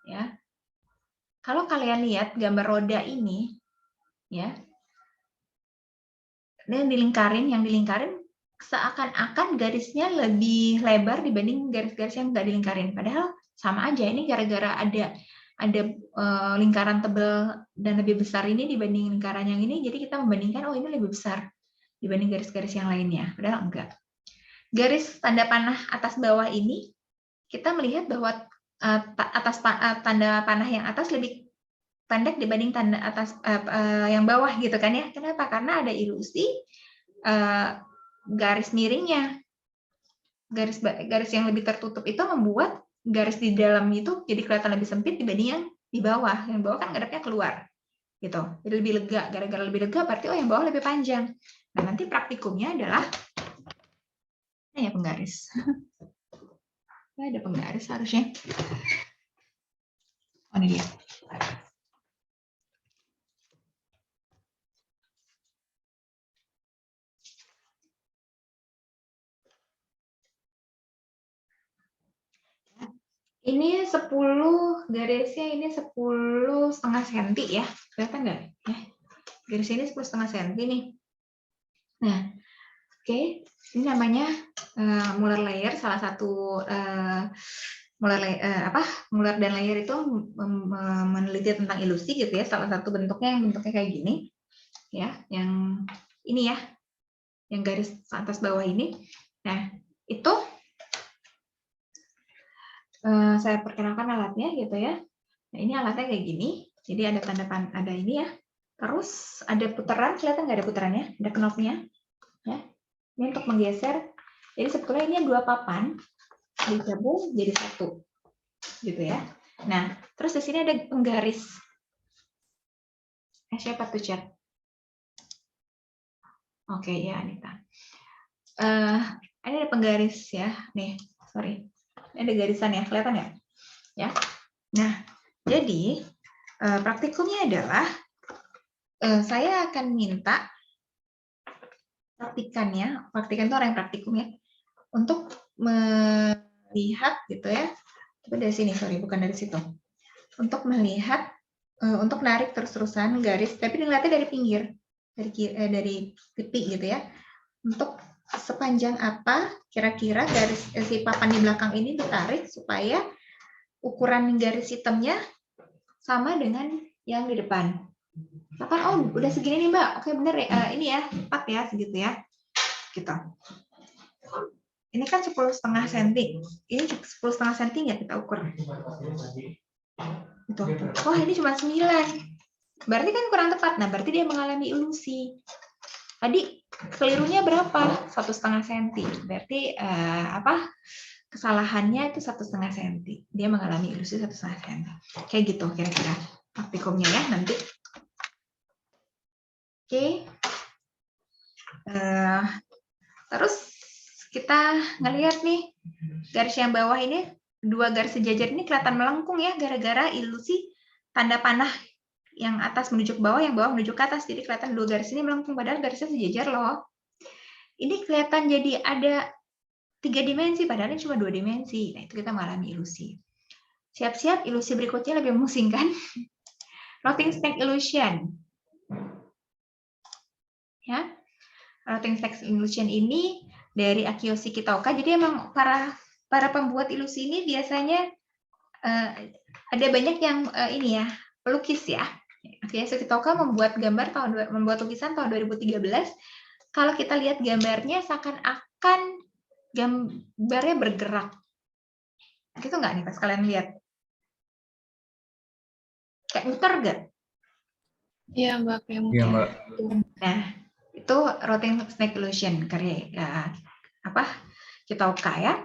ya, kalau kalian lihat gambar roda ini, ya, ini yang dilingkarin seakan-akan garisnya lebih lebar dibanding garis-garis yang nggak dilingkarin. Padahal sama aja, ini gara-gara ada lingkaran tebal dan lebih besar ini dibanding lingkaran yang ini, jadi kita membandingkan, oh ini lebih besar dibanding garis-garis yang lainnya. Padahal enggak. Garis tanda panah atas bawah ini, kita melihat bahwa tanda panah yang atas lebih pendek dibanding tanda atas yang bawah gitu kan ya. Kenapa? Karena ada ilusi garis miringnya, garis yang lebih tertutup itu membuat garis di dalam itu jadi kelihatan lebih sempit dibanding yang di bawah. Yang bawah kan garisnya keluar, gitu. Jadi lebih lega. Gara-gara lebih lega berarti oh yang bawah lebih panjang. Nah nanti praktikumnya adalah ini ya penggaris. Ada penggaris harusnya. Oh ini dia. Ini 10 garisnya ini 10,5 cm ya. Kelihatan nggak? Ya. Garisnya ini 10,5 cm nih. Nah, oke. Ini namanya Muller-Lyer, salah satu Muller dan Lyer itu meneliti tentang ilusi gitu ya. Salah satu bentuknya yang bentuknya kayak gini. Ya, yang ini ya. Yang garis atas bawah ini. Nah, itu saya perkenalkan alatnya gitu ya. Nah, ini alatnya kayak gini. Jadi ada ada ini ya. Terus ada putaran, kelihatan nggak ada putarannya? Ada knopnya. Ya. Ini untuk menggeser. Jadi sebetulnya ini 2 papan digabung jadi 1. Gitu ya. Nah, terus di sini ada penggaris. Siapa tuh chat? Oke, ya Anita. Ini ada penggaris ya. Nih, sorry. Ini ada garisan ya, kelihatan ya? Ya. Nah, jadi praktikumnya adalah saya akan minta praktikan itu orang yang praktikum ya, untuk melihat gitu ya. Tapi dari sini, sorry, bukan dari situ. Untuk melihat, untuk narik terus-terusan garis, tapi dilihatnya dari pinggir, dari pipi gitu ya. Untuk sepanjang apa kira-kira garis si papan di belakang ini ditarik supaya ukuran garis hitamnya sama dengan yang di depan. Kapan? Oh, udah segini nih Mbak. Oke bener ya. Ini ya, 4 ya, segitu ya. Gitu. Ini kan 10,5 cm. Ini 10,5 cm nggak kita ukur? Gitu. Wah ini cuma 9. Berarti kan kurang tepat. Nah berarti dia mengalami ilusi. Tadi kelirunya berapa? 1,5 cm. Berarti kesalahannya itu 1,5 cm. Dia mengalami ilusi 1,5 cm. Kayak gitu kira-kira praktikumnya ya nanti. Oke. Terus kita ngelihat nih garis yang bawah ini, 2 garis sejajar ini kelihatan melengkung ya gara-gara ilusi tanda panah yang atas menuju ke bawah, yang bawah menuju ke atas. Jadi kelihatan 2 garis ini melengkung padahal garisnya sejajar loh. Ini kelihatan jadi ada 3 dimensi padahal ini cuma 2 dimensi. Nah, itu kita mengalami ilusi. Siap-siap ilusi berikutnya lebih memusingkan. Floating snake illusion. Ya. Rotating snake illusion ini dari Akiyoshi Kitaoka. Jadi emang para pembuat ilusi ini biasanya ada banyak yang ini ya, pelukis ya. Akiyoshi Kitaoka membuat lukisan tahun 2013. Kalau kita lihat gambarnya seakan-akan gambarnya bergerak. Gitu nggak nih pas kalian lihat? Kayak muter nggak? Iya, Mbak, kayak Iya, muter. Mbak. Nah, itu rotating snake illusion karya Kitaoka ya.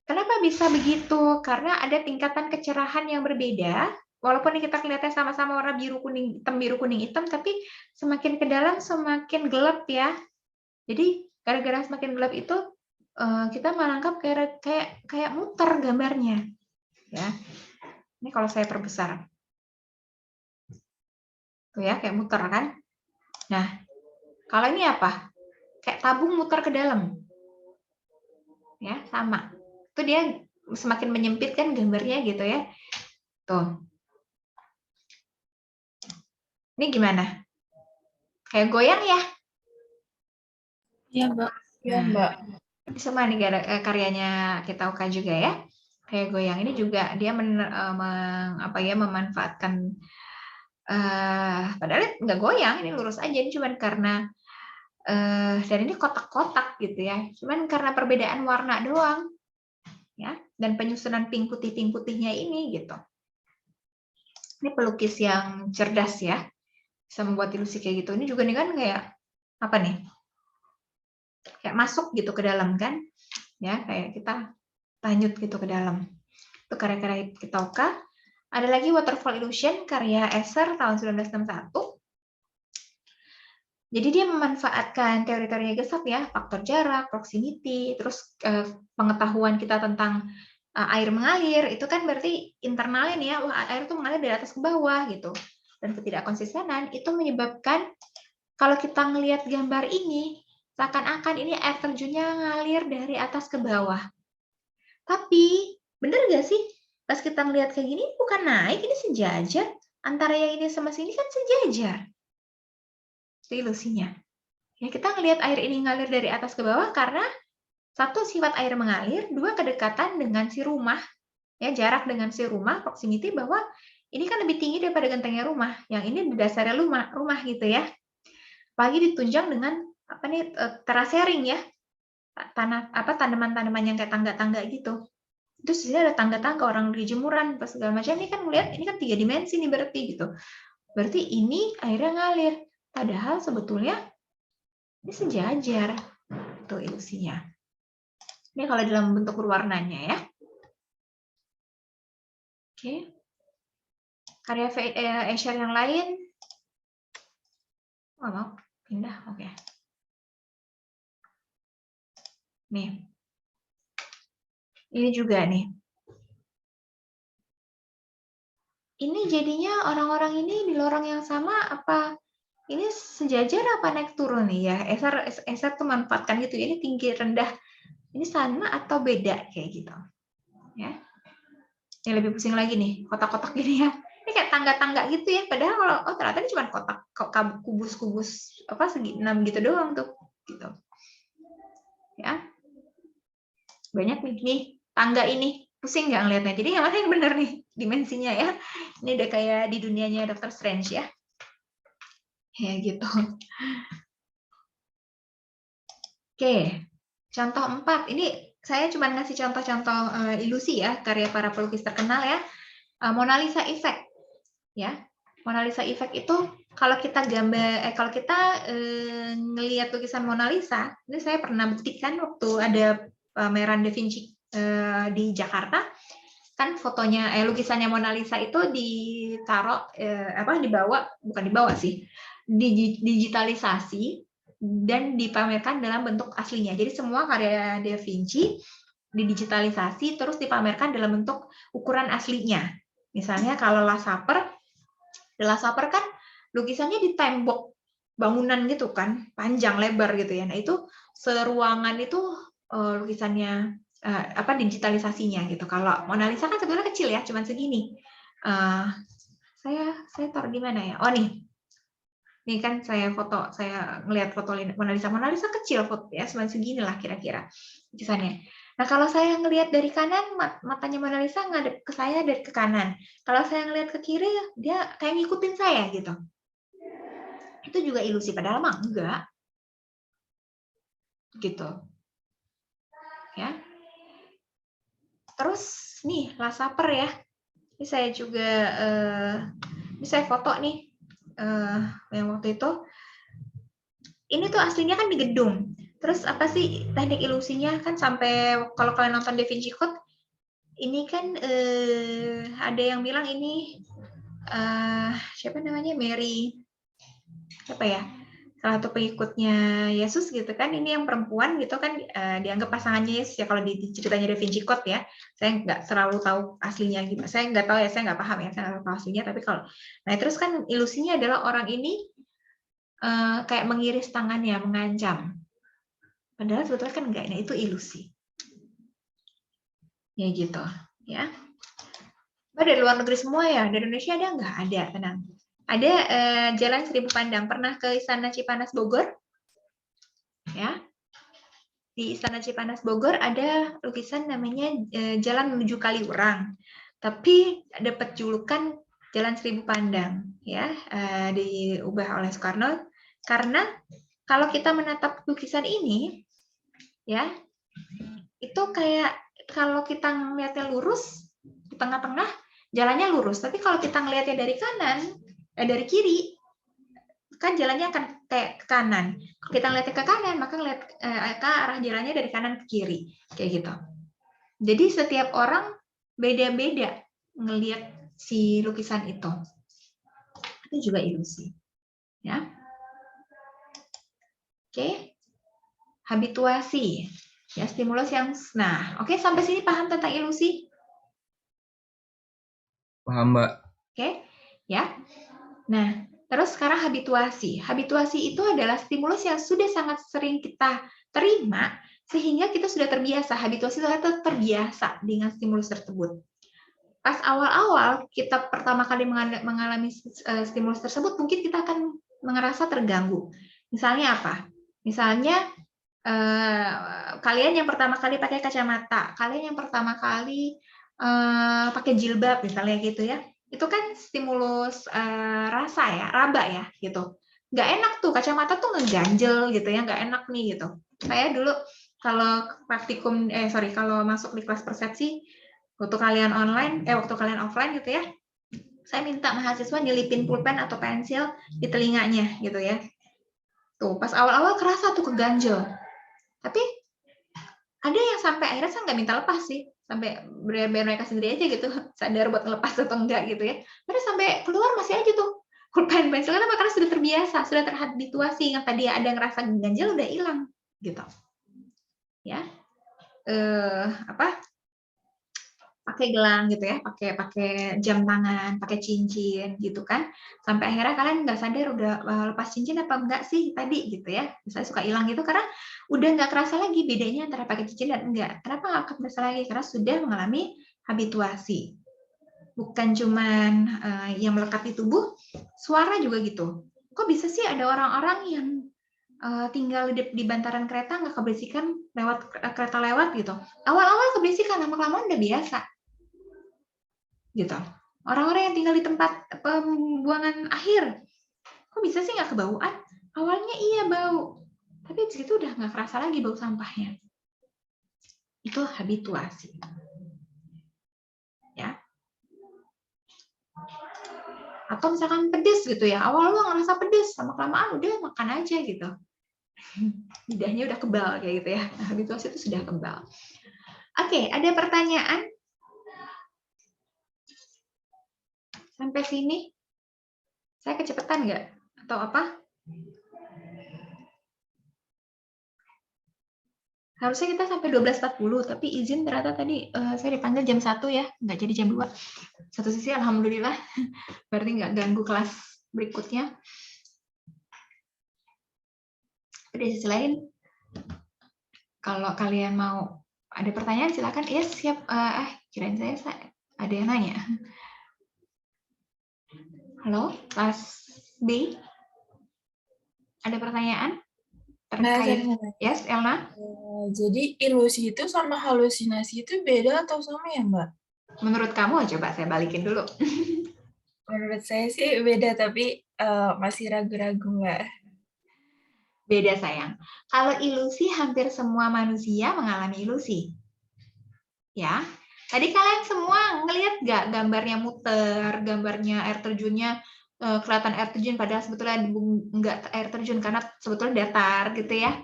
Kenapa bisa begitu? Karena ada tingkatan kecerahan yang berbeda. Walaupun kita kelihatannya sama-sama warna biru kuning hitam, tapi semakin ke dalam semakin gelap ya. Jadi gara-gara semakin gelap itu kita menangkap kayak muter gambarnya. Ya, ini kalau saya perbesar, tuh ya kayak muter kan. Nah, kalau ini apa? Kayak tabung muter ke dalam. Ya, sama. Itu dia semakin menyempit kan gambarnya gitu ya. Tuh. Ini gimana? Kayak goyang ya? Iya, Mbak. Iya, Mbak. Ini semua nih karyanya Kitaoka juga ya. Kayak goyang ini juga dia memanfaatkan padahal nggak goyang, ini lurus aja, ini cuman karena dan ini kotak-kotak gitu ya. Cuman karena perbedaan warna doang. Ya, dan penyusunan pink putihnya ini gitu. Ini pelukis yang cerdas ya, bisa membuat ilusi kayak gitu. Ini juga nih kan kayak apa nih? Kayak masuk gitu ke dalam kan? Ya, kayak kita lanjut gitu ke dalam. Itu karya-karya Kitaoka. Ada lagi Waterfall Illusion karya Escher tahun 1961. Jadi dia memanfaatkan teori-teori Gesap ya, faktor jarak, proximity, terus pengetahuan kita tentang air mengalir, itu kan berarti internalnya nih ya, wah air itu mengalir dari atas ke bawah gitu. Dan ketidakkonsistenan itu menyebabkan kalau kita ngelihat gambar ini, seakan-akan ini air terjunnya ngalir dari atas ke bawah. Tapi, bener nggak sih? Pas kita ngelihat kayak gini, bukan naik, ini sejajar. Antara yang ini sama sini kan sejajar. Itu ilusinya. Ya, kita ngelihat air ini ngalir dari atas ke bawah karena satu, sifat air mengalir, dua, kedekatan dengan si rumah, ya jarak dengan si rumah, proximity, bahwa ini kan lebih tinggi daripada gentengnya rumah, yang ini di dasarnya rumah gitu ya. Apalagi ditunjang dengan apa nih terasering ya, tanaman-tanaman yang kayak tangga-tangga gitu. Terus di sini ada tangga-tangga orang di jemuran pas segala macam, ini kan melihat ini kan 3 dimensi nih berarti gitu. Berarti ini airnya ngalir. Padahal sebetulnya ini sejajar. Itu ilusinya. Ini kalau dalam bentuk berwarnanya ya. Oke. Karya Escher yang lain. Oh, mau pindah. Oke. Nih. Ini juga nih. Ini jadinya orang-orang ini di lorong yang sama apa ini sejajar apa naik turun nih ya? Escher tuh manfaatkan gitu. Ini tinggi rendah. Ini sama atau beda kayak gitu. Ya. Yang lebih pusing lagi nih, kotak-kotak gini ya. Ini kayak tangga-tangga gitu ya. Padahal kalau ternyata ini cuma kotak kubus-kubus apa segi 6 gitu doang tuh gitu. Ya. Banyak nih tangga ini. Pusing nggak ngeliatnya? Jadi yang mana yang benar nih dimensinya ya. Ini udah kayak di dunianya Dr. Strange ya. Ya gitu. Oke. Contoh 4. Ini saya cuma ngasih contoh-contoh ilusi ya, karya para pelukis terkenal ya. Mona Lisa Effect. Ya. Mona Lisa Effect itu kalau kita ngelihat lukisan Mona Lisa, ini saya pernah buktikan waktu ada pameran Da Vinci di Jakarta, kan fotonya lukisannya Mona Lisa itu ditaruh digitalisasi dan dipamerkan dalam bentuk aslinya. Jadi semua karya Da Vinci didigitalisasi terus dipamerkan dalam bentuk ukuran aslinya. Misalnya kalau Last Supper kan lukisannya di tembok bangunan gitu kan, panjang lebar gitu ya. Nah, itu seruangan itu lukisannya digitalisasinya gitu. Kalau Mona Lisa kan sebetulnya kecil ya, cuman segini. Saya taruh di mana ya? Oh nih. Nih kan saya ngelihat foto Mona Lisa kecil foto ya, cuma segini lah kira-kira lukisannya. Nah, kalau saya ngelihat dari kanan, matanya Mona Lisa ngadep ke saya dari ke kanan. Kalau saya ngelihat ke kiri, dia kayak ngikutin saya gitu. Itu juga ilusi, padahal mah enggak. Gitu. Ya. Terus nih, Last Supper ya. Ini saya juga, ini saya foto nih, yang waktu itu. Ini tuh aslinya kan di gedung. Terus apa sih teknik ilusinya kan sampai kalau kalian nonton Da Vinci Code, ini kan ada yang bilang ini siapa namanya Mary apa ya salah satu pengikutnya Yesus gitu kan, ini yang perempuan gitu kan dianggap pasangannya Yesus ya kalau di ceritanya Da Vinci Code ya. Saya nggak selalu tahu aslinya gitu, saya nggak tahu ya, saya nggak paham ya, saya nggak tahu aslinya, tapi kalau nah terus kan ilusinya adalah orang ini kayak mengiris tangannya mengancam. Padahal sebetulnya kan enggak, nah itu ilusi. Ya gitu, ya. Dari luar negeri semua ya, dari Indonesia ada nggak? Ada, tenang. Ada Jalan Seribu Pandang. Pernah ke Istana Cipanas Bogor? Ya. Di Istana Cipanas Bogor ada lukisan namanya Jalan Menuju Kaliurang. Tapi dapat julukan Jalan Seribu Pandang, ya. Diubah oleh Soekarno karena kalau kita menatap lukisan ini, ya, itu kayak kalau kita ngeliatnya lurus di tengah-tengah jalannya lurus, tapi kalau kita ngeliatnya dari kanan dari kiri kan jalannya akan kayak ke kanan. Kalau kita ngeliatnya ke kanan maka ngeliat ke arah jalannya dari kanan ke kiri kayak gitu. Jadi setiap orang beda-beda ngelihat si lukisan itu juga ilusi, ya. Oke. Habituasi. Ya, stimulus yang oke, sampai sini paham tentang ilusi? Paham, Mbak. Oke, ya. Nah, terus sekarang habituasi. Habituasi itu adalah stimulus yang sudah sangat sering kita terima sehingga kita sudah terbiasa. Habituasi itu adalah terbiasa dengan stimulus tersebut. Pas awal-awal kita pertama kali mengalami stimulus tersebut, mungkin kita akan merasa terganggu. Misalnya apa? Misalnya kalian yang pertama kali pakai kacamata, kalian yang pertama kali pakai jilbab misalnya gitu ya, itu kan stimulus rasa ya, raba ya gitu. Nggak enak tuh, kacamata tuh ngeganjel gitu ya, nggak enak nih gitu. Saya dulu kalau praktikum, kalau masuk di kelas persepsi, waktu kalian offline gitu ya, saya minta mahasiswa nyelipin pulpen atau pensil di telinganya gitu ya. Tuh, pas awal-awal kerasa tuh keganjel. Tapi ada yang sampai akhirnya saya nggak minta lepas sih, sampai biar mereka sendiri aja gitu sadar buat ngelepas atau enggak gitu ya. Mereka sampai keluar masih aja tuh pulpen pensil karena sudah terbiasa, sudah terhabituasi, yang tadi ada ngerasa ganjel udah hilang gitu. Ya. Pakai gelang gitu ya, pakai jam tangan, pakai cincin gitu kan, sampai akhirnya kalian nggak sadar udah lepas cincin apa enggak sih tadi gitu ya, misalnya suka hilang gitu karena udah nggak kerasa lagi bedanya antara pakai cincin dan enggak. Kenapa nggak kerasa lagi? Karena sudah mengalami habituasi. Bukan cuman yang melekat di tubuh, suara juga gitu. Kok bisa sih ada orang-orang yang tinggal di bantaran kereta nggak keberisikan lewat kereta lewat gitu. Awal-awal keberisikan, lama-kelamaan udah biasa. Gitu. Orang-orang yang tinggal di tempat pembuangan akhir, kok bisa sih nggak kebauan? Awalnya iya bau, tapi di situ udah nggak kerasa lagi bau sampahnya. Itu habituasi. Ya. Atau misalkan pedes gitu ya, awal-awal ngerasa pedes, lama-kelamaan udah makan aja gitu. Lidahnya udah kebal kayak gitu ya. Nah, habituasi itu sudah kebal. Oke, ada pertanyaan? Sampai sini? Saya kecepatan nggak? Atau apa? Harusnya kita sampai 12.40, tapi izin ternyata tadi saya dipanggil jam 1 ya, nggak jadi jam 2. Satu sisi alhamdulillah, berarti nggak ganggu kelas berikutnya. Tapi di sisi lain, kalau kalian mau ada pertanyaan silakan. Yes, siap. Kirain saya ada yang nanya. Halo, kelas B. Ada pertanyaan Nah, saya terkait? mau nanya, Yes, Elna? jadi ilusi itu sama halusinasi itu beda atau sama ya, Mbak? Menurut kamu, coba saya balikin dulu. Menurut saya sih beda, tapi masih ragu-ragu, Mbak. Beda sayang. Kalau ilusi, hampir semua manusia mengalami ilusi. Ya, tadi kalian semua ngelihat nggak gambarnya muter, gambarnya air terjunnya kelihatan air terjun, padahal sebetulnya nggak air terjun karena sebetulnya datar gitu ya.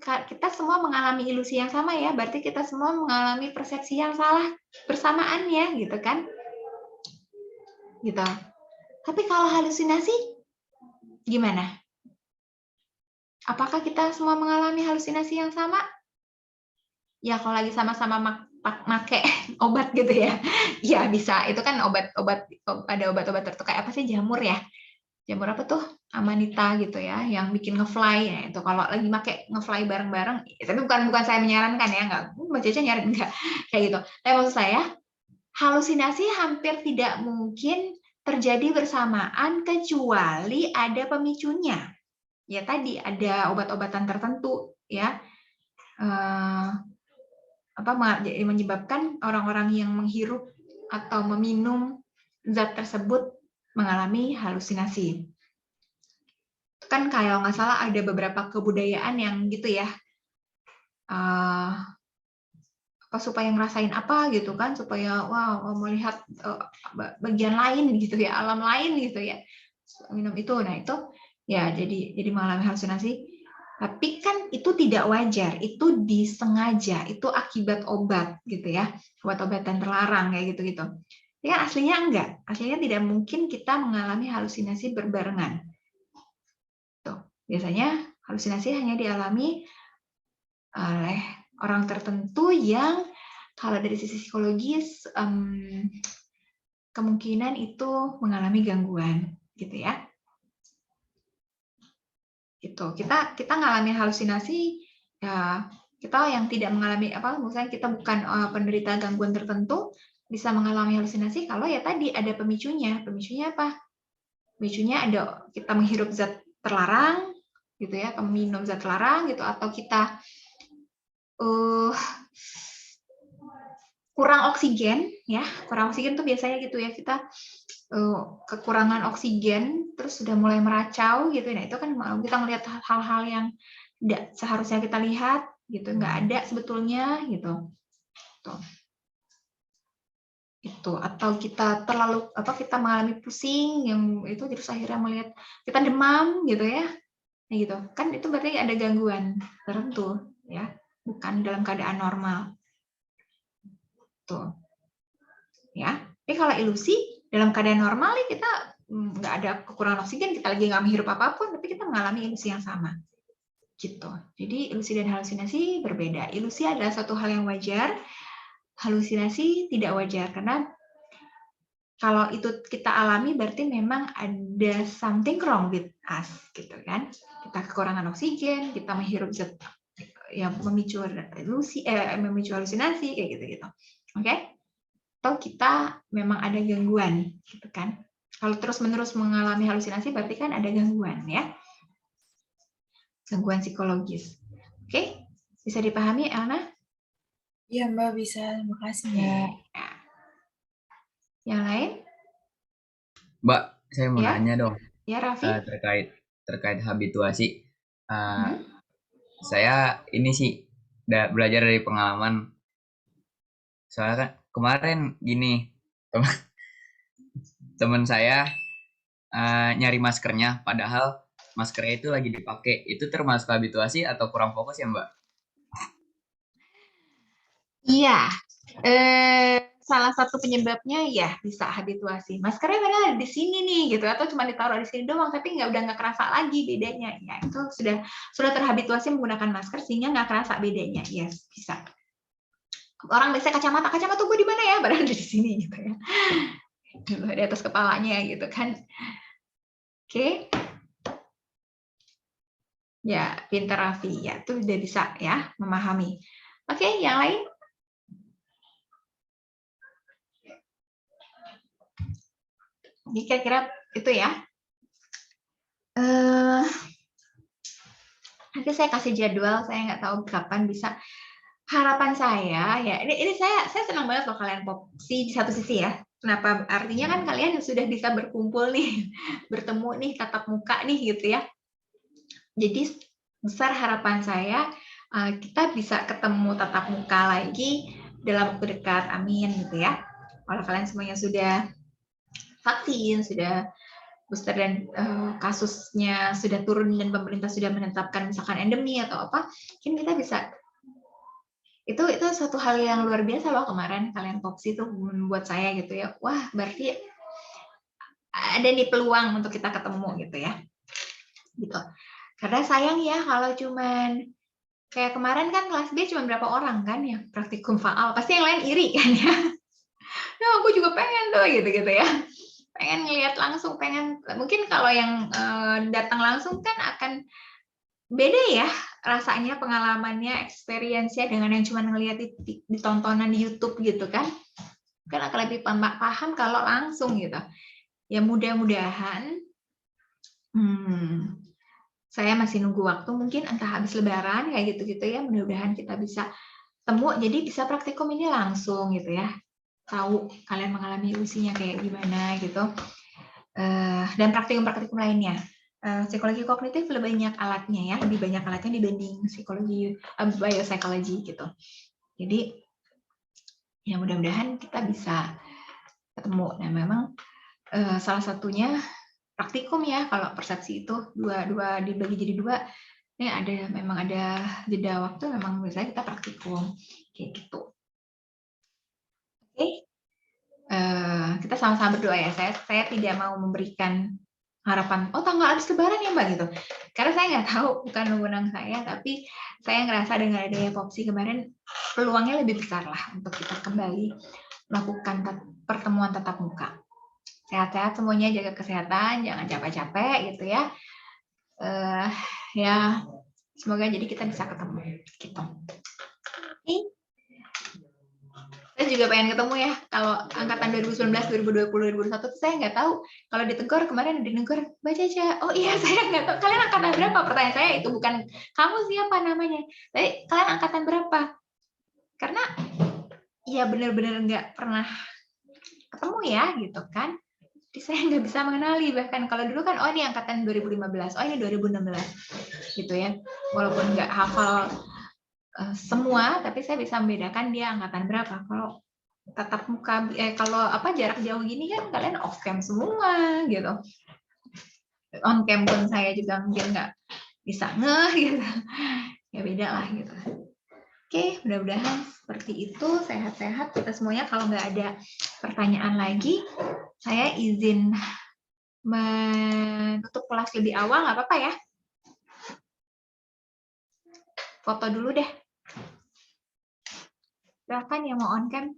Kita semua mengalami ilusi yang sama ya, berarti kita semua mengalami persepsi yang salah bersamaannya gitu kan. Gitu. Tapi kalau halusinasi gimana? Apakah kita semua mengalami halusinasi yang sama? Ya kalau lagi sama-sama make obat gitu ya. Ya bisa, itu kan obat-obat, ada obat-obat tertentu kayak apa sih, jamur ya. Jamur apa tuh? Amanita gitu ya, yang bikin ngefly ya. Itu kalau lagi make ngefly bareng-bareng, tapi bukan saya menyarankan ya, enggak. Mbak Cece nyari enggak kayak gitu. Tapi maksud saya, halusinasi hampir tidak mungkin terjadi bersamaan kecuali ada pemicunya. Ya tadi ada obat-obatan tertentu ya. Menyebabkan orang-orang yang menghirup atau meminum zat tersebut mengalami halusinasi. Kan kalau nggak salah ada beberapa kebudayaan yang gitu ya, supaya ngerasain apa gitu kan, supaya wow melihat bagian lain gitu ya, alam lain gitu ya, minum itu. Nah itu ya jadi mengalami halusinasi. Tapi kan itu tidak wajar, itu disengaja, itu akibat obat gitu ya, obat-obatan terlarang kayak gitu-gitu. Ya aslinya enggak, aslinya tidak mungkin kita mengalami halusinasi berbarengan. Tuh, biasanya halusinasi hanya dialami oleh orang tertentu yang kalau dari sisi psikologis kemungkinan itu mengalami gangguan gitu ya. Gitu. Kita ngalami halusinasi ya, kita yang tidak mengalami misalnya kita bukan penderita gangguan tertentu bisa mengalami halusinasi kalau ya tadi ada pemicunya. Pemicunya apa? Pemicunya ada kita menghirup zat terlarang gitu ya, minum zat terlarang gitu, atau kita kurang oksigen ya. Kurang oksigen tuh biasanya gitu ya, kita kekurangan oksigen terus sudah mulai meracau gitu. Nah itu kan kita melihat hal-hal yang tidak seharusnya kita lihat gitu, nggak ada sebetulnya gitu. Tuh. Itu, atau kita terlalu kita mengalami pusing yang itu terus akhirnya melihat kita demam gitu ya. Nah, gitu kan, itu berarti ada gangguan tertentu ya, bukan dalam keadaan normal. Tuh. Ya. Tapi kalau ilusi dalam keadaan normal nih, kita nggak ada kekurangan oksigen, kita lagi nggak menghirup apapun, tapi kita mengalami ilusi yang sama. Gitu. Jadi ilusi dan halusinasi berbeda. Ilusi adalah suatu hal yang wajar, halusinasi tidak wajar, karena kalau itu kita alami berarti memang ada something wrong with us gitu kan. Kita kekurangan oksigen, kita menghirup zat yang memicu halusinasi kayak gitu-gitu. Oke? Atau kita memang ada gangguan gitu kan. Kalau terus-menerus mengalami halusinasi berarti kan ada gangguan ya. Gangguan psikologis. Oke? Bisa dipahami, Elna? Iya, Mbak, bisa. Terima kasih, Mbak. Ya. Yang lain? Mbak, saya mau Ya? nanya dong Ya, Raffi? terkait habituasi. Hmm? Saya ini sih belajar dari pengalaman. Soalnya kan kemarin gini, teman saya nyari maskernya, padahal maskernya itu lagi dipakai. Itu termasuk habituasi atau kurang fokus ya, Mbak? Iya. Salah satu penyebabnya ya bisa habituasi. Maskernya padahal ada di sini nih gitu, atau cuma ditaruh di sini doang tapi udah nggak kerasa lagi bedanya. Ya itu sudah terhabituasi menggunakan masker sehingga nggak kerasa bedanya. Yes, bisa. Orang biasanya kacamata gue di mana ya? Padahal di sini gitu ya. Di atas kepalanya gitu kan. Oke. Ya, pintar Raffi. Ya, itu udah bisa ya memahami. Oke, yang lain? Jadi kira-kira itu ya. Eh, nanti saya kasih jadwal, saya nggak tahu kapan bisa. Harapan saya ya, ini saya senang banget loh kalian Popsi di satu sisi ya. Kenapa? Artinya kan kalian sudah bisa berkumpul nih, bertemu nih tatap muka nih gitu ya. Jadi besar harapan saya kita bisa ketemu tatap muka lagi dalam waktu dekat. Amin gitu ya. Kalau kalian semuanya sudah vaksin, sudah booster dan kasusnya sudah turun dan pemerintah sudah menetapkan misalkan endemi atau apa, mungkin kita bisa. Itu satu hal yang luar biasa loh kemarin kalian Popsi tuh membuat saya gitu ya. Wah, berarti ada nih peluang untuk kita ketemu gitu ya. Gitu. Karena sayang ya kalau cuman kayak kemarin kan kelas B cuma berapa orang kan ya praktikum faal. Pasti yang lain iri kan ya. Nah, aku juga pengen tuh gitu-gitu ya. Pengen ngelihat langsung, pengen mungkin kalau yang datang langsung kan akan beda ya rasanya, pengalamannya, experience-nya dengan yang cuma ngelihat di tontonan di YouTube gitu kan. Kan akan lebih paham kalau langsung gitu. Ya mudah-mudahan saya masih nunggu waktu mungkin entah habis lebaran kayak gitu-gitu ya. Mudah-mudahan kita bisa temu jadi bisa praktikum ini langsung gitu ya. Tahu kalian mengalami usinya kayak gimana gitu. Dan praktikum-praktikum lainnya. Psikologi kognitif lebih banyak alatnya ya, lebih banyak alatnya dibanding psikologi biopsychology gitu. Jadi ya mudah-mudahan kita bisa ketemu. Nah memang salah satunya praktikum ya, kalau persepsi itu dua dibagi jadi dua. Ini memang ada jeda waktu, memang biasanya kita praktikum kayak gitu. Oke, kita sama-sama berdoa ya. Saya tidak mau memberikan harapan, oh tanggal habis lebaran ya Mbak gitu. Karena saya nggak tahu, bukan wewenang saya, tapi saya ngerasa dengan adanya Popsi kemarin, peluangnya lebih besar lah untuk kita kembali melakukan pertemuan tatap muka. Sehat-sehat semuanya, jaga kesehatan, jangan capek-capek gitu ya. Ya semoga jadi kita bisa ketemu gitu. Saya juga pengen ketemu ya, kalau angkatan 2019, 2020, 2021 tuh saya nggak tahu. Kalau ditegur kemarin ditegur, Mbak Caca, oh iya saya nggak tahu, kalian angkatan berapa? Pertanyaan saya itu bukan kamu siapa namanya, tapi kalian angkatan berapa? Karena ya benar-benar nggak pernah ketemu ya gitu kan. Jadi saya nggak bisa mengenali, bahkan kalau dulu kan oh ini angkatan 2015, oh ini 2016 gitu ya. Walaupun nggak hafal semua, tapi saya bisa membedakan dia angkatan berapa. Kalau tatap muka, kalau apa jarak jauh gini kan kalian off cam semua gitu. On cam pun saya juga mungkin nggak bisa ngeh gitu. Ya beda lah gitu. Oke, mudah-mudahan seperti itu, sehat-sehat kita semuanya. Kalau nggak ada pertanyaan lagi, saya izin menutup kelas lebih awal, nggak apa-apa ya. Foto dulu deh. Silahkan yang mau on cam.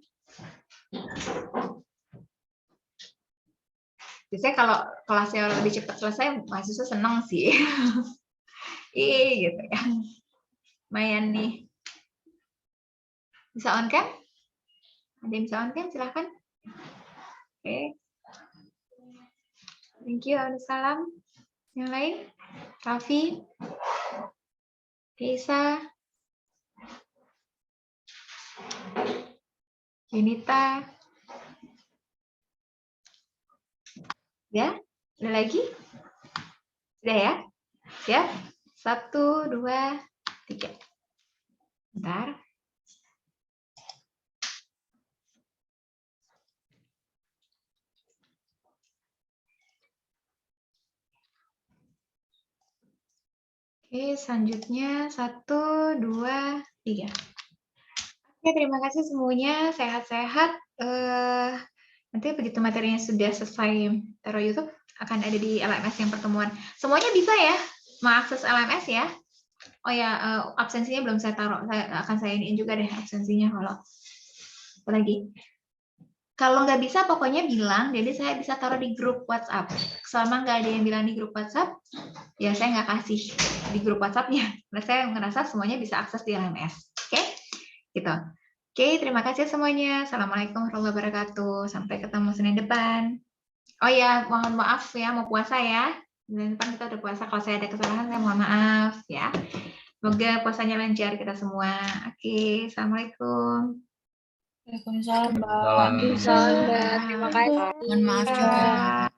Biasanya kalau kelasnya lebih cepat selesai, mahasiswa seneng sih. Gitu ya. Lumayan nih. Bisa on cam? Ada yang bisa on cam? Silahkan. Oke. Thank you. Salam. Yang lain? Raffi? Keisa? Yunita? Ya? Ada lagi? Sudah ya? Siap? 1, 2, 3. Bentar. Oke, selanjutnya 1, 2, 3. Oke, terima kasih semuanya. Sehat-sehat. Nanti begitu materinya sudah selesai taruh YouTube, akan ada di LMS yang pertemuan. Semuanya bisa ya mengakses LMS ya. Oh ya, absensinya belum saya taruh. Saya iniin juga deh absensinya kalau apa lagi. Kalau nggak bisa pokoknya bilang, jadi saya bisa taruh di grup WhatsApp. Selama nggak ada yang bilang di grup WhatsApp, ya saya nggak kasih di grup WhatsApp-nya. Karena saya ngerasa semuanya bisa akses di LMS. Oke? Gitu. Oke, terima kasih semuanya. Assalamualaikum warahmatullahi wabarakatuh. Sampai ketemu Senin depan. Oh ya, mohon maaf ya, mau puasa ya. Bulan depan kita udah puasa. Kalau saya ada kesalahan, saya mohon maaf ya. Semoga puasanya lancar kita semua. Oke, assalamualaikum. Waalaikumsalam, Mbak. Salam. Waalaikumsalam, Mbak. Terima kasih. Mohon maaf juga.